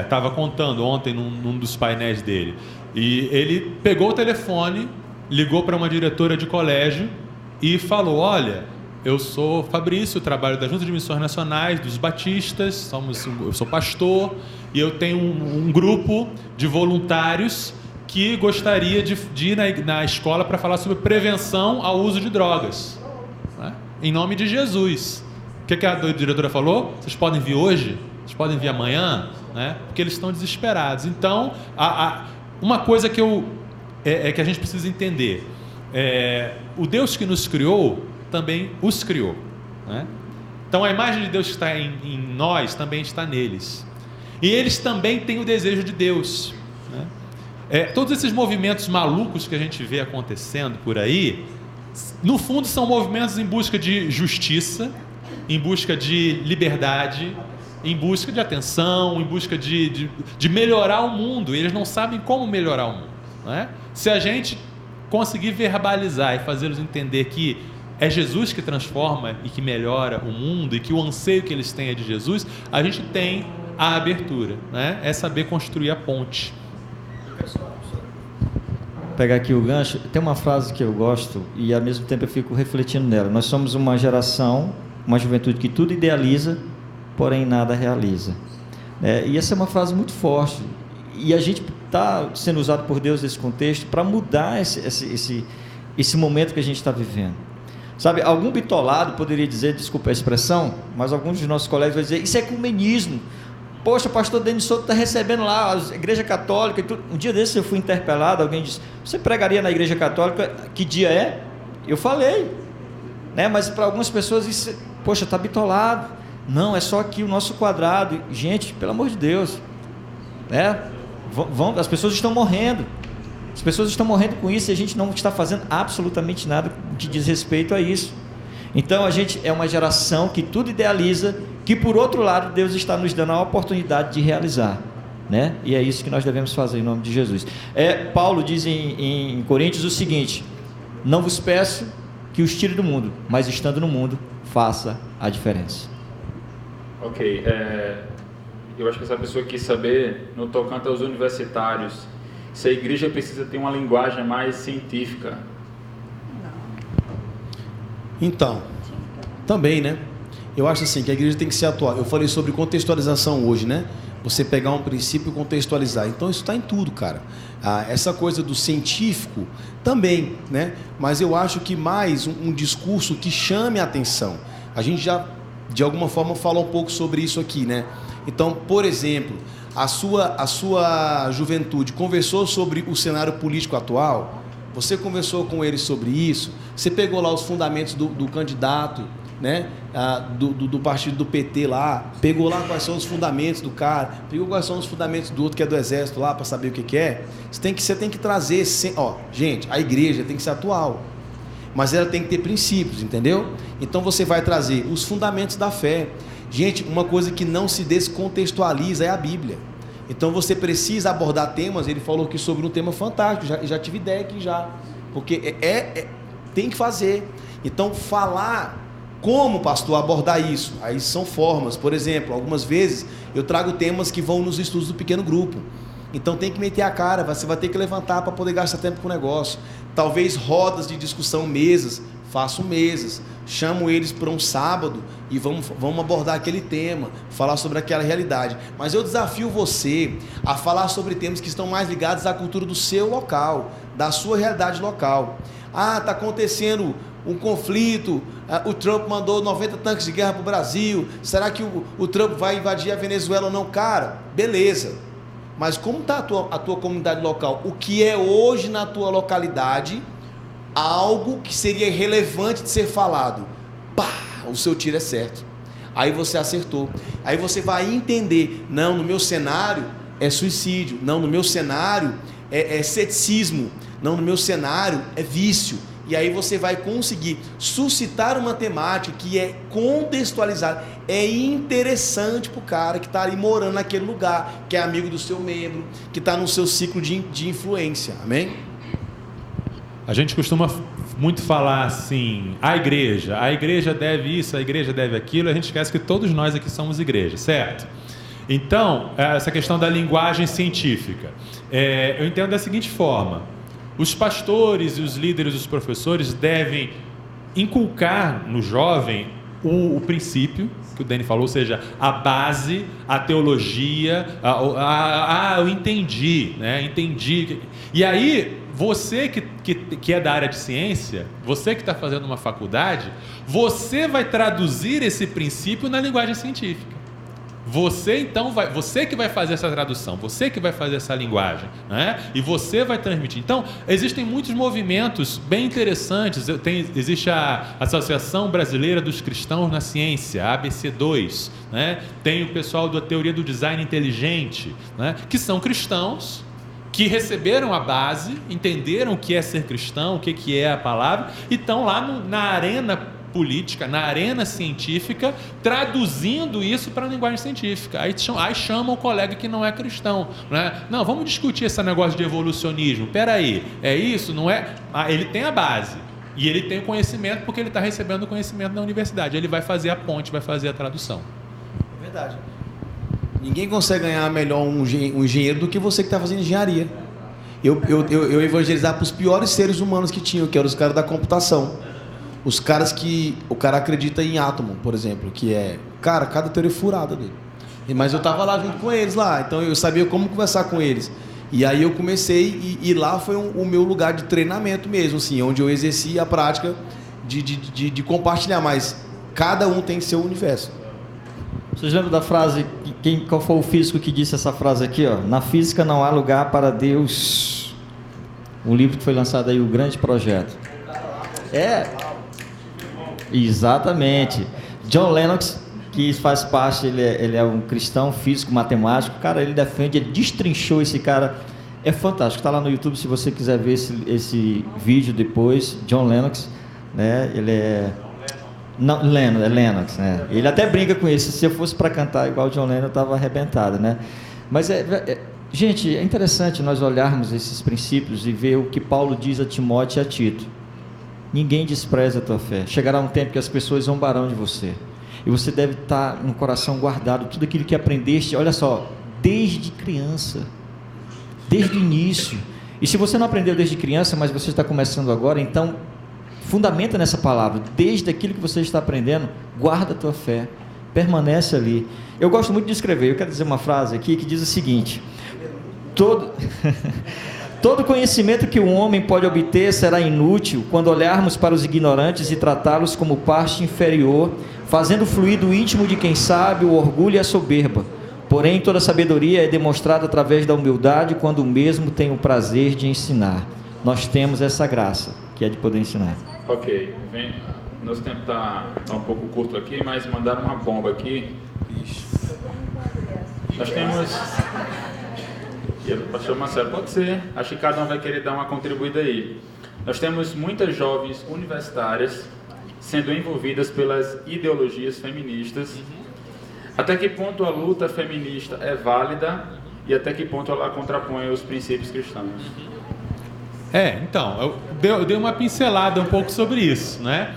estava contando ontem num dos painéis dele. E ele pegou o telefone, ligou para uma diretora de colégio e falou: olha, eu sou Fabrício, trabalho da Junta de Missões Nacionais, dos Batistas, eu sou pastor, e eu tenho um grupo de voluntários que gostaria de ir na escola para falar sobre prevenção ao uso de drogas, né? Em nome de Jesus. O que a diretora falou? Vocês podem vir hoje? Vocês podem vir amanhã? Né? Porque eles estão desesperados. Então, uma coisa que a gente precisa entender, o Deus que nos criou também os criou, né? Então a imagem de Deus que está em nós também está neles, e eles também têm o desejo de Deus, né? Todos esses movimentos malucos que a gente vê acontecendo por aí, no fundo são movimentos em busca de justiça, em busca de liberdade, em busca de atenção, em busca de melhorar o mundo. Eles não sabem como melhorar o mundo, né? Se a gente conseguir verbalizar e fazê-los entender que é Jesus que transforma e que melhora o mundo, e que o anseio que eles têm é de Jesus, a gente tem a abertura, né? É saber construir a ponte. Vou pegar aqui o gancho. Tem uma frase que eu gosto e ao mesmo tempo eu fico refletindo nela. Nós somos uma geração, uma juventude que tudo idealiza, porém nada realiza. E essa é uma frase muito forte. E a gente está sendo usado por Deus nesse contexto para mudar esse momento que a gente está vivendo. Sabe, algum bitolado poderia dizer, desculpa a expressão, mas alguns dos nossos colegas vão dizer: isso é ecumenismo. Poxa, o pastor Denis Souto está recebendo lá a igreja católica e tudo. Um dia desses eu fui interpelado, alguém disse: você pregaria na igreja católica? Que dia é? Eu falei, né? Mas para algumas pessoas isso, poxa, está bitolado. Não, é só aqui o nosso quadrado. Gente, pelo amor de Deus, né? As pessoas estão morrendo. As pessoas estão morrendo com isso e a gente não está fazendo absolutamente nada que diz respeito a isso. Então a gente é uma geração que tudo idealiza, que por outro lado Deus está nos dando a oportunidade de realizar, né? E é isso que nós devemos fazer em nome de Jesus. Paulo diz em Coríntios o seguinte: não vos peço que os tire do mundo, mas estando no mundo, faça a diferença. Ok, eu acho que essa pessoa quis saber, no tocante aos universitários, se a igreja precisa ter uma linguagem mais científica. Então, também, né? Eu acho assim que a igreja tem que ser atual. Eu falei sobre contextualização hoje, né? Você pegar um princípio e contextualizar. Então isso está em tudo, cara. Essa coisa do científico também, né? Mas eu acho que mais um discurso que chame a atenção. A gente já, de alguma forma, falou um pouco sobre isso aqui, né? Então, por exemplo, a sua juventude conversou sobre o cenário político atual? Você conversou com ele sobre isso? Você pegou lá os fundamentos do candidato, né? Do partido do PT lá, pegou lá quais são os fundamentos do cara, pegou quais são os fundamentos do outro que é do exército lá, para saber o que é. Você tem que trazer, gente, a igreja tem que ser atual, mas ela tem que ter princípios, entendeu? Então você vai trazer os fundamentos da fé. Gente, uma coisa que não se descontextualiza é a Bíblia. Então você precisa abordar temas. Ele falou aqui sobre um tema fantástico, já tive ideia aqui já, porque tem que fazer. Então falar como, pastor, abordar isso, aí são formas. Por exemplo, algumas vezes eu trago temas que vão nos estudos do pequeno grupo, então tem que meter a cara, você vai ter que levantar para poder gastar tempo com o negócio. Talvez rodas de discussão, mesas, faço mesas, chamo eles para um sábado e vamos abordar aquele tema, falar sobre aquela realidade. Mas eu desafio você a falar sobre temas que estão mais ligados à cultura do seu local, da sua realidade local. Está acontecendo um conflito, o Trump mandou 90 tanques de guerra para o Brasil, será que o Trump vai invadir a Venezuela ou não? Cara, beleza, mas como está a tua comunidade local? O que é hoje na tua localidade algo que seria relevante de ser falado? O seu tiro é certo, aí você acertou, aí você vai entender, não, no meu cenário é suicídio, não, no meu cenário é ceticismo, não, no meu cenário é vício. E aí você vai conseguir suscitar uma temática que é contextualizada, é interessante para o cara que está ali morando naquele lugar, que é amigo do seu membro, que está no seu ciclo de influência, amém? A gente costuma muito falar assim, a igreja deve isso, a igreja deve aquilo, a gente esquece que todos nós aqui somos igreja, certo? Então, essa questão da linguagem científica, eu entendo da seguinte forma: os pastores e os líderes, os professores devem inculcar no jovem o princípio que o Dani falou, ou seja, a base, a teologia, eu entendi, né? Entendi. E aí, você que é da área de ciência, você que está fazendo uma faculdade, você vai traduzir esse princípio na linguagem científica. Você que vai fazer essa tradução, você que vai fazer essa linguagem, né? E você vai transmitir. Então, existem muitos movimentos bem interessantes. Existe a Associação Brasileira dos Cristãos na Ciência, a ABC2, né? Tem o pessoal da teoria do design inteligente, né? Que são cristãos, que receberam a base, entenderam o que é ser cristão, o que é a palavra, e estão lá na arena política, na arena científica, traduzindo isso para a linguagem científica. Aí chama o colega que não é cristão, né? Não, vamos discutir esse negócio de evolucionismo. Peraí, é isso? Não é? Ele tem a base e ele tem o conhecimento porque ele está recebendo o conhecimento da universidade. Ele vai fazer a ponte, vai fazer a tradução. É verdade. Ninguém consegue ganhar melhor um engenheiro do que você que está fazendo engenharia. Eu evangelizava para os piores seres humanos que tinham, que eram os caras da computação. Os caras que o cara acredita em átomo, por exemplo, que é, cara, cada teoria furada dele. Mas eu tava lá junto com eles lá, então eu sabia como conversar com eles. E aí eu comecei, e lá foi o meu lugar de treinamento mesmo, assim, onde eu exerci a prática de compartilhar, mas cada um tem seu universo. Vocês lembram da frase, qual foi o físico que disse essa frase aqui, ó? Na física não há lugar para Deus. Um livro que foi lançado aí, O Grande Projeto. Exatamente. John Lennox, que faz parte, ele é um cristão, físico, matemático. Cara, ele defende, ele destrinchou esse cara. É fantástico. Está lá no YouTube se você quiser ver esse vídeo depois. John Lennox, né? Ele é... Não, Lennox, né? Ele até brinca com isso. Se eu fosse para cantar igual o John Lennon, eu estava arrebentado, né? Mas gente, é interessante nós olharmos esses princípios e ver o que Paulo diz a Timóteo e a Tito. Ninguém despreza a tua fé. Chegará um tempo que as pessoas zombarão de você. E você deve estar no coração guardado tudo aquilo que aprendeste, olha só, desde criança, desde o início. E se você não aprendeu desde criança, mas você está começando agora, então fundamenta nessa palavra, desde aquilo que você está aprendendo, guarda a tua fé, permanece ali. Eu gosto muito de escrever, eu quero dizer uma frase aqui que diz o seguinte: todo conhecimento que o homem pode obter será inútil quando olharmos para os ignorantes e tratá-los como parte inferior, fazendo fluir do íntimo de quem sabe o orgulho e a soberba. Porém, toda sabedoria é demonstrada através da humildade, quando o mesmo tem o prazer de ensinar. nós temos essa graça, que é de poder ensinar. Ok, nosso tempo está um pouco curto aqui, mas mandaram uma bomba aqui. Nós temos... Pastor Marcelo, pode ser. Acho que cada um vai querer dar uma contribuída aí. Nós temos muitas jovens universitárias sendo envolvidas pelas ideologias feministas. Até que ponto a luta feminista é válida e até que ponto ela contrapõe os princípios cristãos? Então, eu dei uma pincelada um pouco sobre isso, né?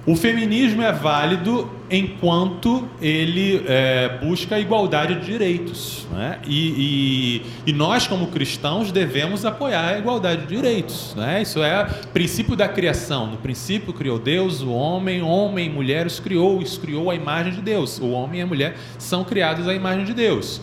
O feminismo é válido enquanto ele busca a igualdade de direitos, né? E nós, como cristãos, devemos apoiar a igualdade de direitos, né? Isso é o princípio da criação. No princípio criou Deus, o homem e mulher os criou, isso criou a imagem de Deus. O homem e a mulher são criados à imagem de Deus.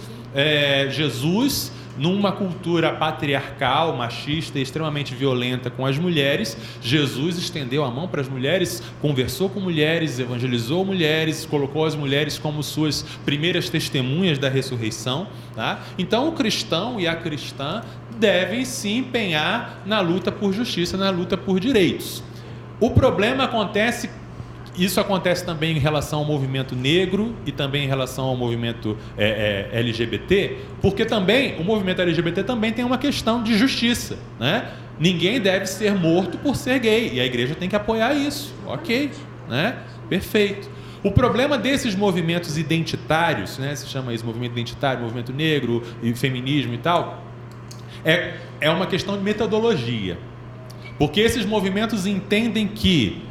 Jesus, numa cultura patriarcal, machista e extremamente violenta com as mulheres, Jesus estendeu a mão para as mulheres, conversou com mulheres, evangelizou mulheres, colocou as mulheres como suas primeiras testemunhas da ressurreição, tá? Então o cristão e a cristã devem se empenhar na luta por justiça, na luta por direitos. O problema acontece... Isso acontece também em relação ao movimento negro e também em relação ao movimento LGBT, porque também o movimento LGBT também tem uma questão de justiça, né? Ninguém deve ser morto por ser gay, e a igreja tem que apoiar isso, ok, né? Perfeito. O problema desses movimentos identitários, né? Se chama isso movimento identitário, movimento negro e feminismo e tal, é uma questão de metodologia, porque esses movimentos entendem que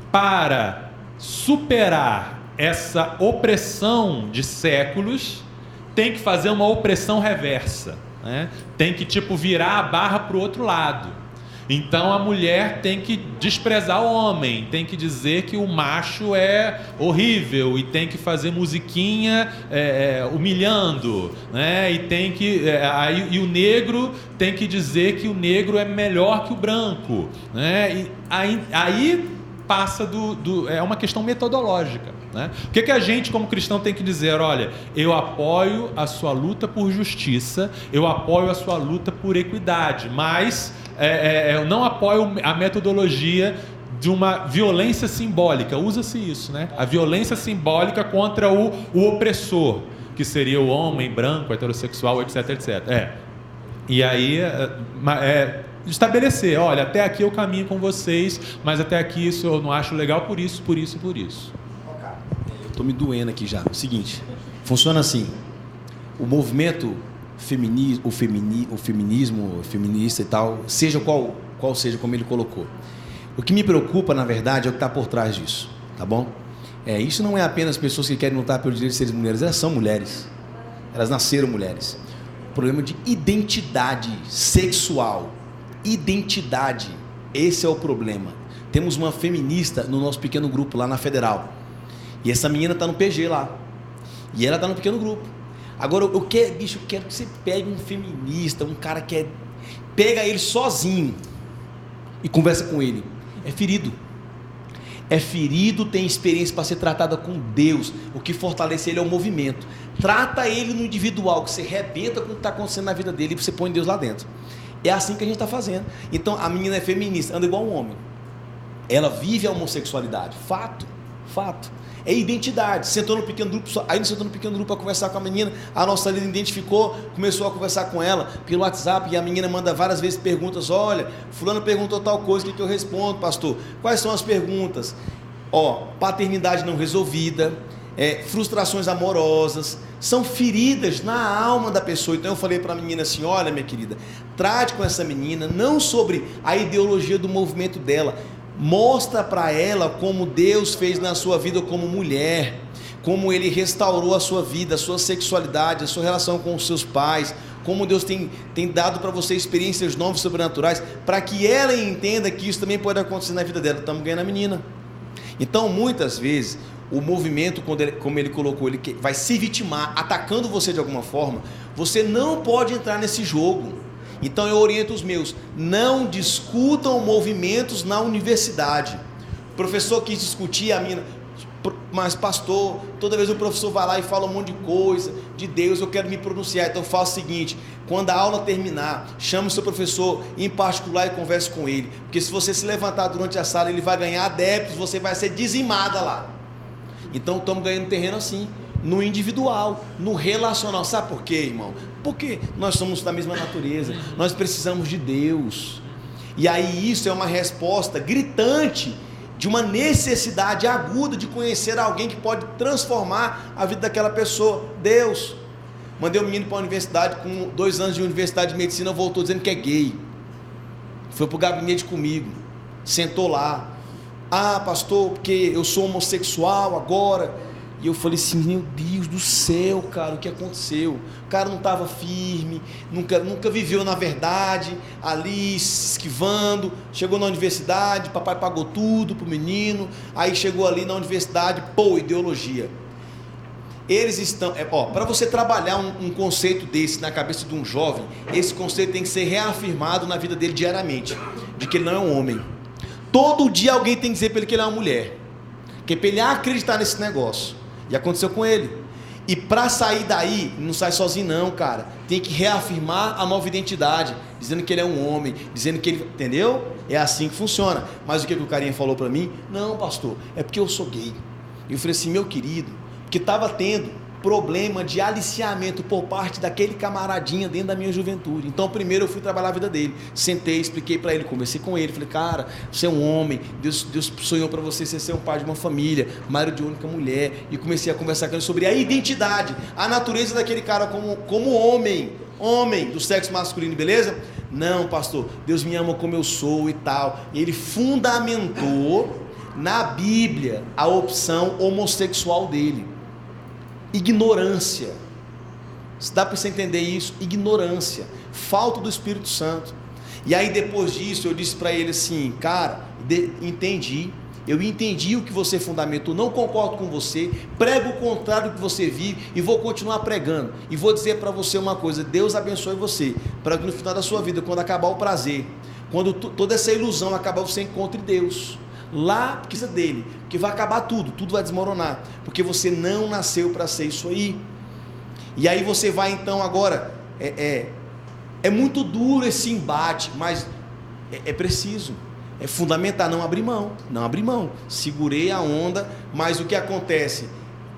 para superar essa opressão de séculos, tem que fazer uma opressão reversa, né? Tem que virar a barra para o outro lado. Então a mulher tem que desprezar o homem, tem que dizer que o macho é horrível e tem que fazer musiquinha humilhando, né? E tem que e o negro tem que dizer que o negro é melhor que o branco, né? E aí passa é uma questão metodológica, né? O que a gente como cristão tem que dizer? Olha, eu apoio a sua luta por justiça, eu apoio a sua luta por equidade, mas eu não apoio a metodologia de uma violência simbólica. Usa-se isso, né? A violência simbólica contra o opressor, que seria o homem branco, heterossexual, etc, etc. E aí estabelecer, olha, até aqui eu caminho com vocês, mas até aqui isso eu não acho legal por isso, por isso e por isso. Eu estou me doendo aqui já. O seguinte, funciona assim, o movimento o feminismo, feminista e tal, seja qual seja, como ele colocou. O que me preocupa, na verdade, é o que está por trás disso, tá bom? Isso não é apenas pessoas que querem lutar pelo direito de serem mulheres, elas são mulheres, elas nasceram mulheres. O problema de identidade sexual, identidade, esse é o problema. Temos uma feminista no nosso pequeno grupo lá na Federal, e essa menina está no PG lá, e ela está no pequeno grupo. Agora, eu quero que você pegue um feminista, um cara que pega ele sozinho e conversa com ele. É ferido, tem experiência para ser tratada com Deus. O que fortalece ele é o movimento. Trata ele no individual, que você rebenta com o que está acontecendo na vida dele e você põe Deus lá dentro. É assim que a gente está fazendo. Então a menina é feminista, anda igual um homem. Ela vive a homossexualidade. Fato. É identidade. Sentou no pequeno grupo, aí não sentou no pequeno grupo para conversar com a menina. A nossa líder identificou, começou a conversar com ela pelo WhatsApp, e a menina manda várias vezes perguntas. Olha, fulano perguntou tal coisa, o que eu respondo, pastor? Quais são as perguntas? Paternidade não resolvida, frustrações amorosas, são feridas na alma da pessoa. Então eu falei para a menina assim: olha, minha querida, trate com essa menina não sobre a ideologia do movimento dela, mostra para ela como Deus fez na sua vida como mulher, como Ele restaurou a sua vida, a sua sexualidade, a sua relação com os seus pais, como Deus tem dado para você experiências novas sobrenaturais, para que ela entenda que isso também pode acontecer na vida dela. Estamos ganhando a menina. Então muitas vezes o movimento, como ele colocou, ele vai se vitimar, atacando você de alguma forma. Você não pode entrar nesse jogo. Então eu oriento os meus: não discutam movimentos na universidade. O professor quis discutir, a menina, Mas pastor, toda vez o professor vai lá e fala um monte de coisa de Deus, eu quero me pronunciar. Então faça o seguinte: quando a aula terminar, chame o seu professor em particular e converse com ele, porque se você se levantar durante a sala, ele vai ganhar adeptos, você vai ser dizimada lá. Então estamos ganhando terreno assim, no individual, no relacional. Sabe por quê, irmão? Porque nós somos da mesma natureza, nós precisamos de Deus. E aí isso é uma resposta gritante de uma necessidade aguda de conhecer alguém que pode transformar a vida daquela pessoa. Deus. Mandei um menino para a universidade, com 2 anos de universidade de medicina, voltou dizendo que é gay. Foi para o gabinete comigo, sentou lá. Ah, pastor, porque eu sou homossexual agora. E eu falei assim: meu Deus do céu, cara, o que aconteceu? O cara não estava firme, nunca viveu na verdade, ali se esquivando. Chegou na universidade, papai pagou tudo pro menino. Aí chegou ali na universidade, ideologia. Eles estão, para você trabalhar um conceito desse na cabeça de um jovem, esse conceito tem que ser reafirmado na vida dele diariamente, de que ele não é um homem. Todo dia alguém tem que dizer para ele que ele é uma mulher, que é para ele acreditar nesse negócio. E aconteceu com ele. E para sair daí, não sai sozinho não, cara. Tem que reafirmar a nova identidade, dizendo que ele é um homem, dizendo que ele, entendeu? É assim que funciona. Mas o que o carinha falou para mim? Não, pastor, é porque eu sou gay. E eu falei assim: meu querido, porque estava tendo problema de aliciamento por parte daquele camaradinha dentro da minha juventude. Então primeiro eu fui trabalhar a vida dele, sentei, expliquei para ele, conversei com ele, falei: cara, você é um homem, Deus sonhou para você ser um pai de uma família, marido de única mulher. E comecei a conversar com ele sobre a identidade, a natureza daquele cara como homem do sexo masculino, beleza? Não, pastor, Deus me ama como eu sou e tal. E ele fundamentou na Bíblia a opção homossexual dele. Ignorância. Dá para você entender isso? Ignorância, falta do Espírito Santo. E aí depois disso eu disse para ele assim: cara, eu entendi o que você fundamentou, não concordo com você, prego o contrário do que você vive e vou continuar pregando. E vou dizer para você uma coisa: Deus abençoe você, para que no final da sua vida, quando acabar o prazer, quando toda essa ilusão acabar, você encontre Deus lá, precisa dele, porque vai acabar tudo vai desmoronar, porque você não nasceu para ser isso aí. E aí você vai então agora, é muito duro esse embate, mas é preciso, é fundamental não abrir mão, segurei a onda. Mas o que acontece?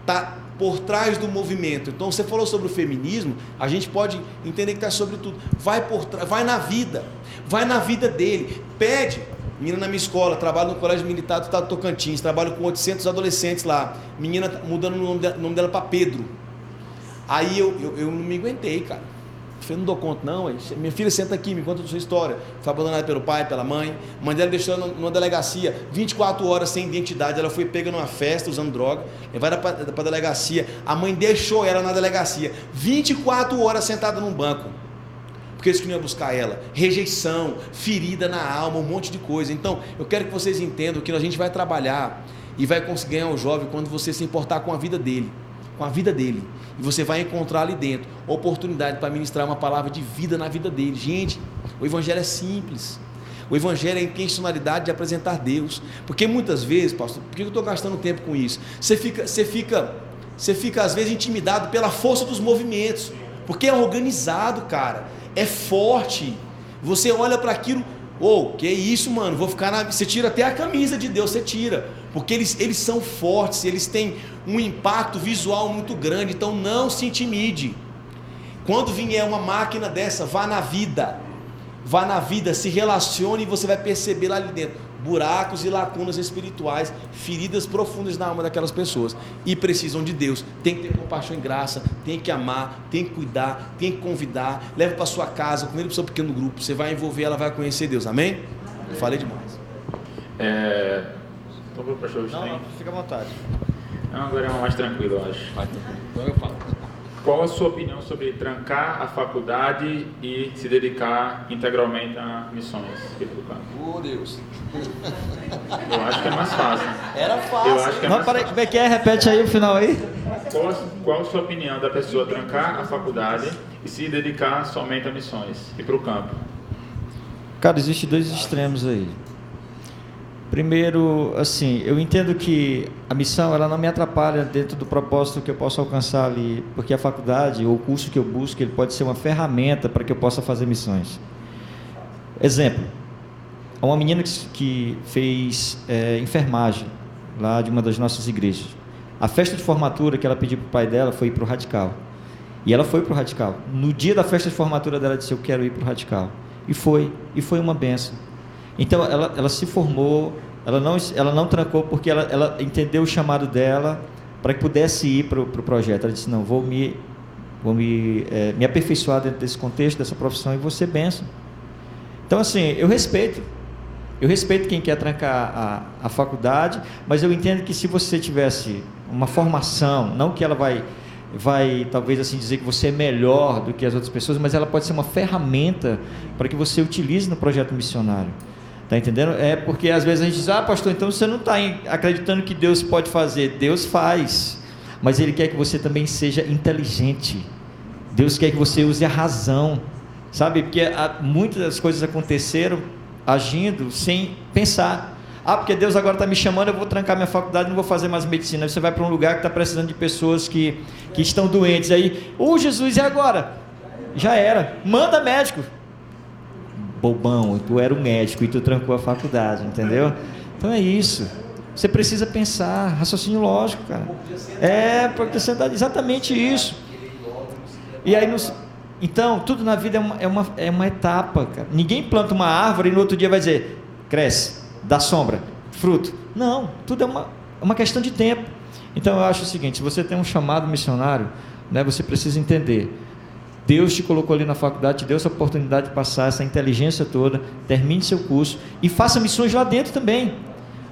Está por trás do movimento. Então você falou sobre o feminismo, a gente pode entender que está sobre tudo, vai na vida dele, pede. Menina na minha escola, trabalho no Colégio Militar do Estado do Tocantins, trabalho com 800 adolescentes lá, menina mudando o nome dela para Pedro. Aí eu não me aguentei, cara. Eu falei: não dou conta não, minha filha senta aqui, me conta a sua história. Foi abandonada pelo pai, pela mãe, a mãe dela deixou ela numa delegacia, 24 horas sem identidade, ela foi pega numa festa usando droga, levada para a delegacia, a mãe deixou ela na delegacia, 24 horas sentada num banco, porque eles queriam buscar ela, rejeição, ferida na alma, um monte de coisa. Então eu quero que vocês entendam que a gente vai trabalhar e vai conseguir ganhar o jovem quando você se importar com a vida dele, e você vai encontrar ali dentro oportunidade para ministrar uma palavra de vida na vida dele. Gente, o evangelho é simples, o evangelho é a intencionalidade de apresentar Deus. Porque muitas vezes, pastor, por que eu estou gastando tempo com isso? Você fica às vezes intimidado pela força dos movimentos, porque é organizado, cara, é forte. Você olha para aquilo, que isso, mano, vou ficar você tira até a camisa de Deus, você tira, porque eles são fortes, eles têm um impacto visual muito grande. Então não se intimide. Quando vier uma máquina dessa, vá na vida, se relacione e você vai perceber lá ali dentro buracos e lacunas espirituais, feridas profundas na alma daquelas pessoas, e precisam de Deus. Tem que ter compaixão e graça, tem que amar, tem que cuidar, tem que convidar, leva para sua casa, convida para o seu pequeno grupo, você vai envolver, ela vai conhecer Deus. Amém? Falei demais. Não, fica à vontade. Não, agora é uma mais tranquila, eu acho. Agora eu falo. Qual a sua opinião sobre trancar a faculdade e se dedicar integralmente a missões? Deus. Eu acho que é mais fácil. Era fácil. Eu acho que é mais fácil. Como é que é? Repete aí o final aí. Qual a sua opinião da pessoa trancar a faculdade e se dedicar somente a missões e para o campo? Cara, existem 2 extremos aí. Primeiro, assim, eu entendo que a missão ela não me atrapalha dentro do propósito que eu posso alcançar ali, porque a faculdade ou o curso que eu busco, ele pode ser uma ferramenta para que eu possa fazer missões. Exemplo, uma menina que fez enfermagem lá de uma das nossas igrejas. A festa de formatura que ela pediu para o pai dela foi ir para o Radical. E ela foi para o Radical. No dia da festa de formatura dela, ela disse: eu quero ir para o Radical. E foi uma benção. Então ela se formou, ela não trancou, porque ela entendeu o chamado dela para que pudesse ir para o projeto. Ela disse: não, vou me aperfeiçoar dentro desse contexto, dessa profissão, e vou ser benção. Então, assim, eu respeito quem quer trancar a faculdade, mas eu entendo que se você tivesse uma formação, não que ela vai talvez assim dizer que você é melhor do que as outras pessoas, mas ela pode ser uma ferramenta para que você utilize no projeto missionário. Está entendendo? É porque às vezes a gente diz: ah, pastor, então você não está acreditando que Deus pode fazer. Deus faz, mas Ele quer que você também seja inteligente. Deus quer que você use a razão, sabe? Porque muitas das coisas aconteceram agindo sem pensar. Ah, porque Deus agora está me chamando, eu vou trancar minha faculdade, não vou fazer mais medicina. Você vai para um lugar que está precisando de pessoas que estão doentes. Aí, Jesus, e agora? Já era. Manda médico. Bobão, tu era o médico e tu trancou a faculdade, entendeu? Então é isso. Você precisa pensar, raciocínio lógico, cara. Porque você dá exatamente isso. E aí, então, tudo na vida é uma etapa, cara. Ninguém planta uma árvore e no outro dia vai dizer: cresce, dá sombra, fruto. Não, tudo é uma questão de tempo. Então eu acho o seguinte: se você tem um chamado missionário, né, você precisa entender, Deus te colocou ali na faculdade, te deu essa oportunidade de passar essa inteligência toda, termine seu curso e faça missões lá dentro também.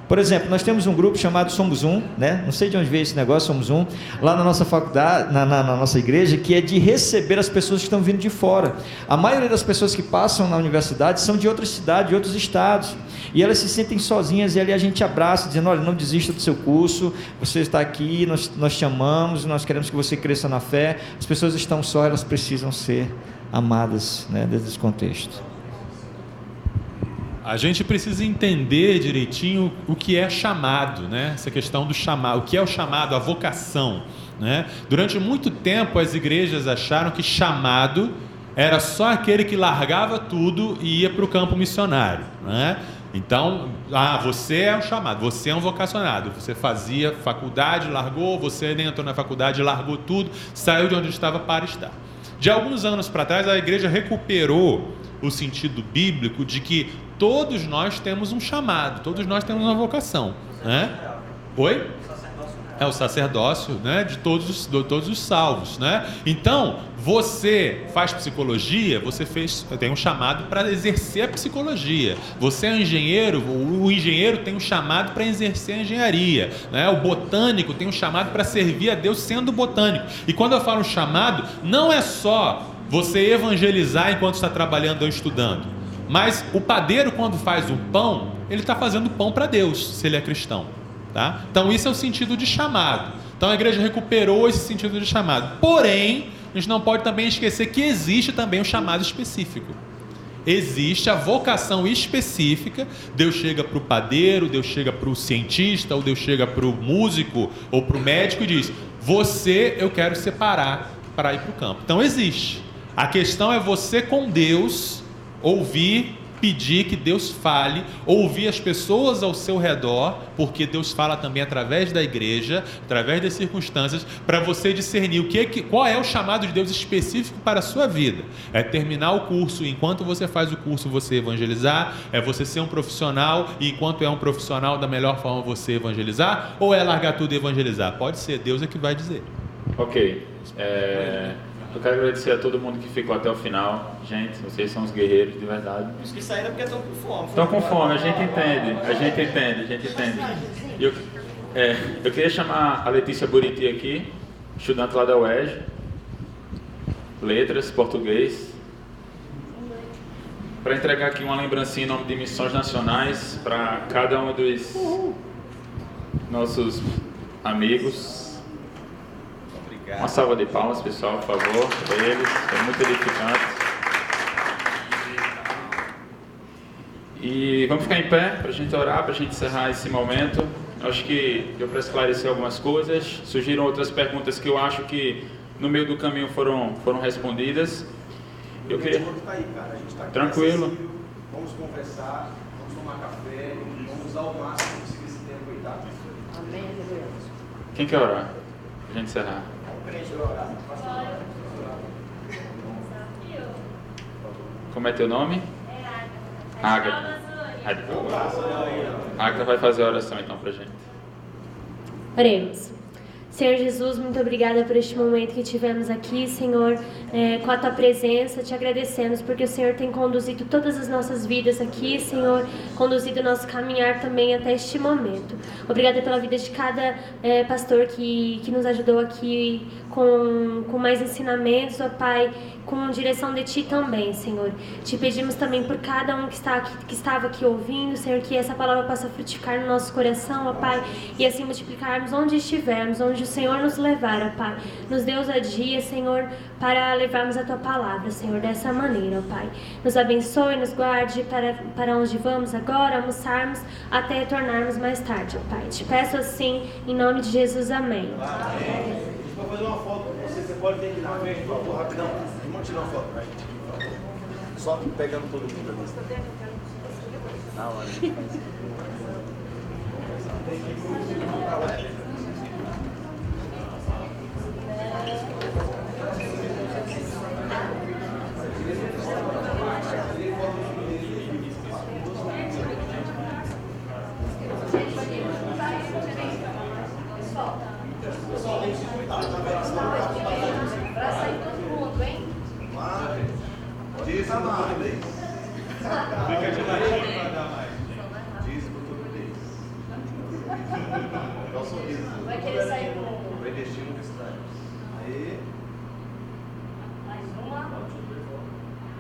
Por exemplo, nós temos um grupo chamado Somos Um, né? Não sei de onde veio esse negócio, Somos Um, lá na nossa faculdade, na nossa igreja, que é de receber as pessoas que estão vindo de fora. A maioria das pessoas que passam na universidade são de outras cidades, de outros estados, e elas se sentem sozinhas, e ali a gente abraça, dizendo: olha, não desista do seu curso, você está aqui, nós te amamos, nós queremos que você cresça na fé. As pessoas estão só, elas precisam ser amadas, né, desse contexto. A gente precisa entender direitinho o que é chamado, né? Essa questão do chamado, o que é o chamado, a vocação, né? Durante muito tempo as igrejas acharam que chamado era só aquele que largava tudo e ia para o campo missionário, né? Então, você é um chamado, você é um vocacionado, você fazia faculdade, largou, você entrou na faculdade, largou tudo, saiu de onde estava para estar. De alguns anos para trás, a igreja recuperou o sentido bíblico de que todos nós temos um chamado, todos nós temos uma vocação, né? Oi? É o sacerdócio, né, de todos os salvos, né? Então, você faz psicologia, você tem um chamado para exercer a psicologia. Você é um engenheiro, o engenheiro tem um chamado para exercer a engenharia, né? O botânico tem um chamado para servir a Deus sendo botânico. E quando eu falo chamado, não é só você evangelizar enquanto está trabalhando ou estudando, mas o padeiro, quando faz o pão, ele está fazendo pão para Deus, se ele é cristão. Tá? Então isso é o sentido de chamado. Então a igreja recuperou esse sentido de chamado. Porém, a gente não pode também esquecer que existe também um chamado específico. Existe a vocação específica. Deus chega para o padeiro, Deus chega para o cientista, ou Deus chega para o músico ou para o médico e diz: você eu quero separar para ir para o campo. Então existe. A questão é você com Deus ouvir, pedir que Deus fale, ouvir as pessoas ao seu redor, porque Deus fala também através da igreja, através das circunstâncias, para você discernir qual é o chamado de Deus específico para a sua vida. É terminar o curso, enquanto você faz o curso, você evangelizar, é você ser um profissional, e enquanto é um profissional, da melhor forma você evangelizar, ou é largar tudo e evangelizar? Pode ser, Deus é que vai dizer. Ok. Eu quero agradecer a todo mundo que ficou até o final. Gente, vocês são os guerreiros de verdade. Os que saíram porque estão com fome. Estão com fome, a gente entende. Eu queria chamar a Letícia Buriti aqui, estudante lá da UERJ, letras, português, para entregar aqui uma lembrancinha em nome de Missões Nacionais para cada um dos nossos amigos. Uma salva de palmas, pessoal, por favor, para eles, foi muito edificante. E vamos ficar em pé para a gente orar, para a gente encerrar esse momento. Acho que deu para esclarecer algumas coisas. Surgiram outras perguntas que eu acho que no meio do caminho foram respondidas. Eu queria... Tranquilo. Vamos conversar, vamos tomar café, vamos usar o máximo possível esse tempo aí, tá? Amém. Quem quer orar? Pra gente encerrar. Como é teu nome? Ágata. Ágata vai fazer a oração então pra gente. Oremos. Senhor Jesus, muito obrigada por este momento que tivemos aqui, Senhor, com a Tua presença, te agradecemos porque o Senhor tem conduzido todas as nossas vidas aqui, Senhor, conduzido o nosso caminhar também até este momento. Obrigada pela vida de cada pastor que nos ajudou aqui com mais ensinamentos, ó Pai, com direção de Ti também, Senhor. Te pedimos também por cada um que estava aqui ouvindo, Senhor, que essa palavra possa frutificar no nosso coração, ó Pai, e assim multiplicarmos onde estivermos, onde o Senhor nos levar, ó Pai. Nos dê ousadia, Senhor, para levarmos a Tua palavra, Senhor, dessa maneira, ó Pai. Nos abençoe, nos guarde para onde vamos agora, almoçarmos, até retornarmos mais tarde, ó Pai. Te peço assim, em nome de Jesus, amém. Amém. Vou fazer uma foto com você, você pode vir aqui na frente, por favor, rapidão. Vamos tirar uma foto pra gente, por favor. Só pegando todo mundo ali. Na hora. Pra sair todo mundo, hein? Dízimo todo mês. Fica de ladinho para dar mais. Dízimo todo mês. Dá um sorriso. Vai querer sair com Vai investir no universitário. Aí. mais uma.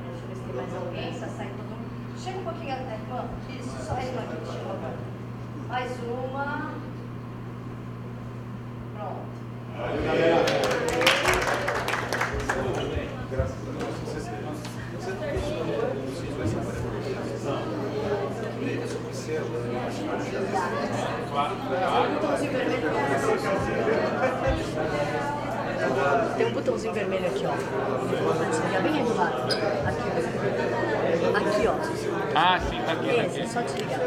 Deixa eu ver se tem mais alguém. Só sai todo mundo. Chega um pouquinho até quanto? Isso, só isso aqui. Chega agora. Mais uma. Pronto. Graças a Deus. Você não vai ser Tem um botãozinho vermelho aqui, ó. Bem aí do lado. Aqui, ó. Aqui, ó. Ah, sim, tá aqui. Esse, é só desligar.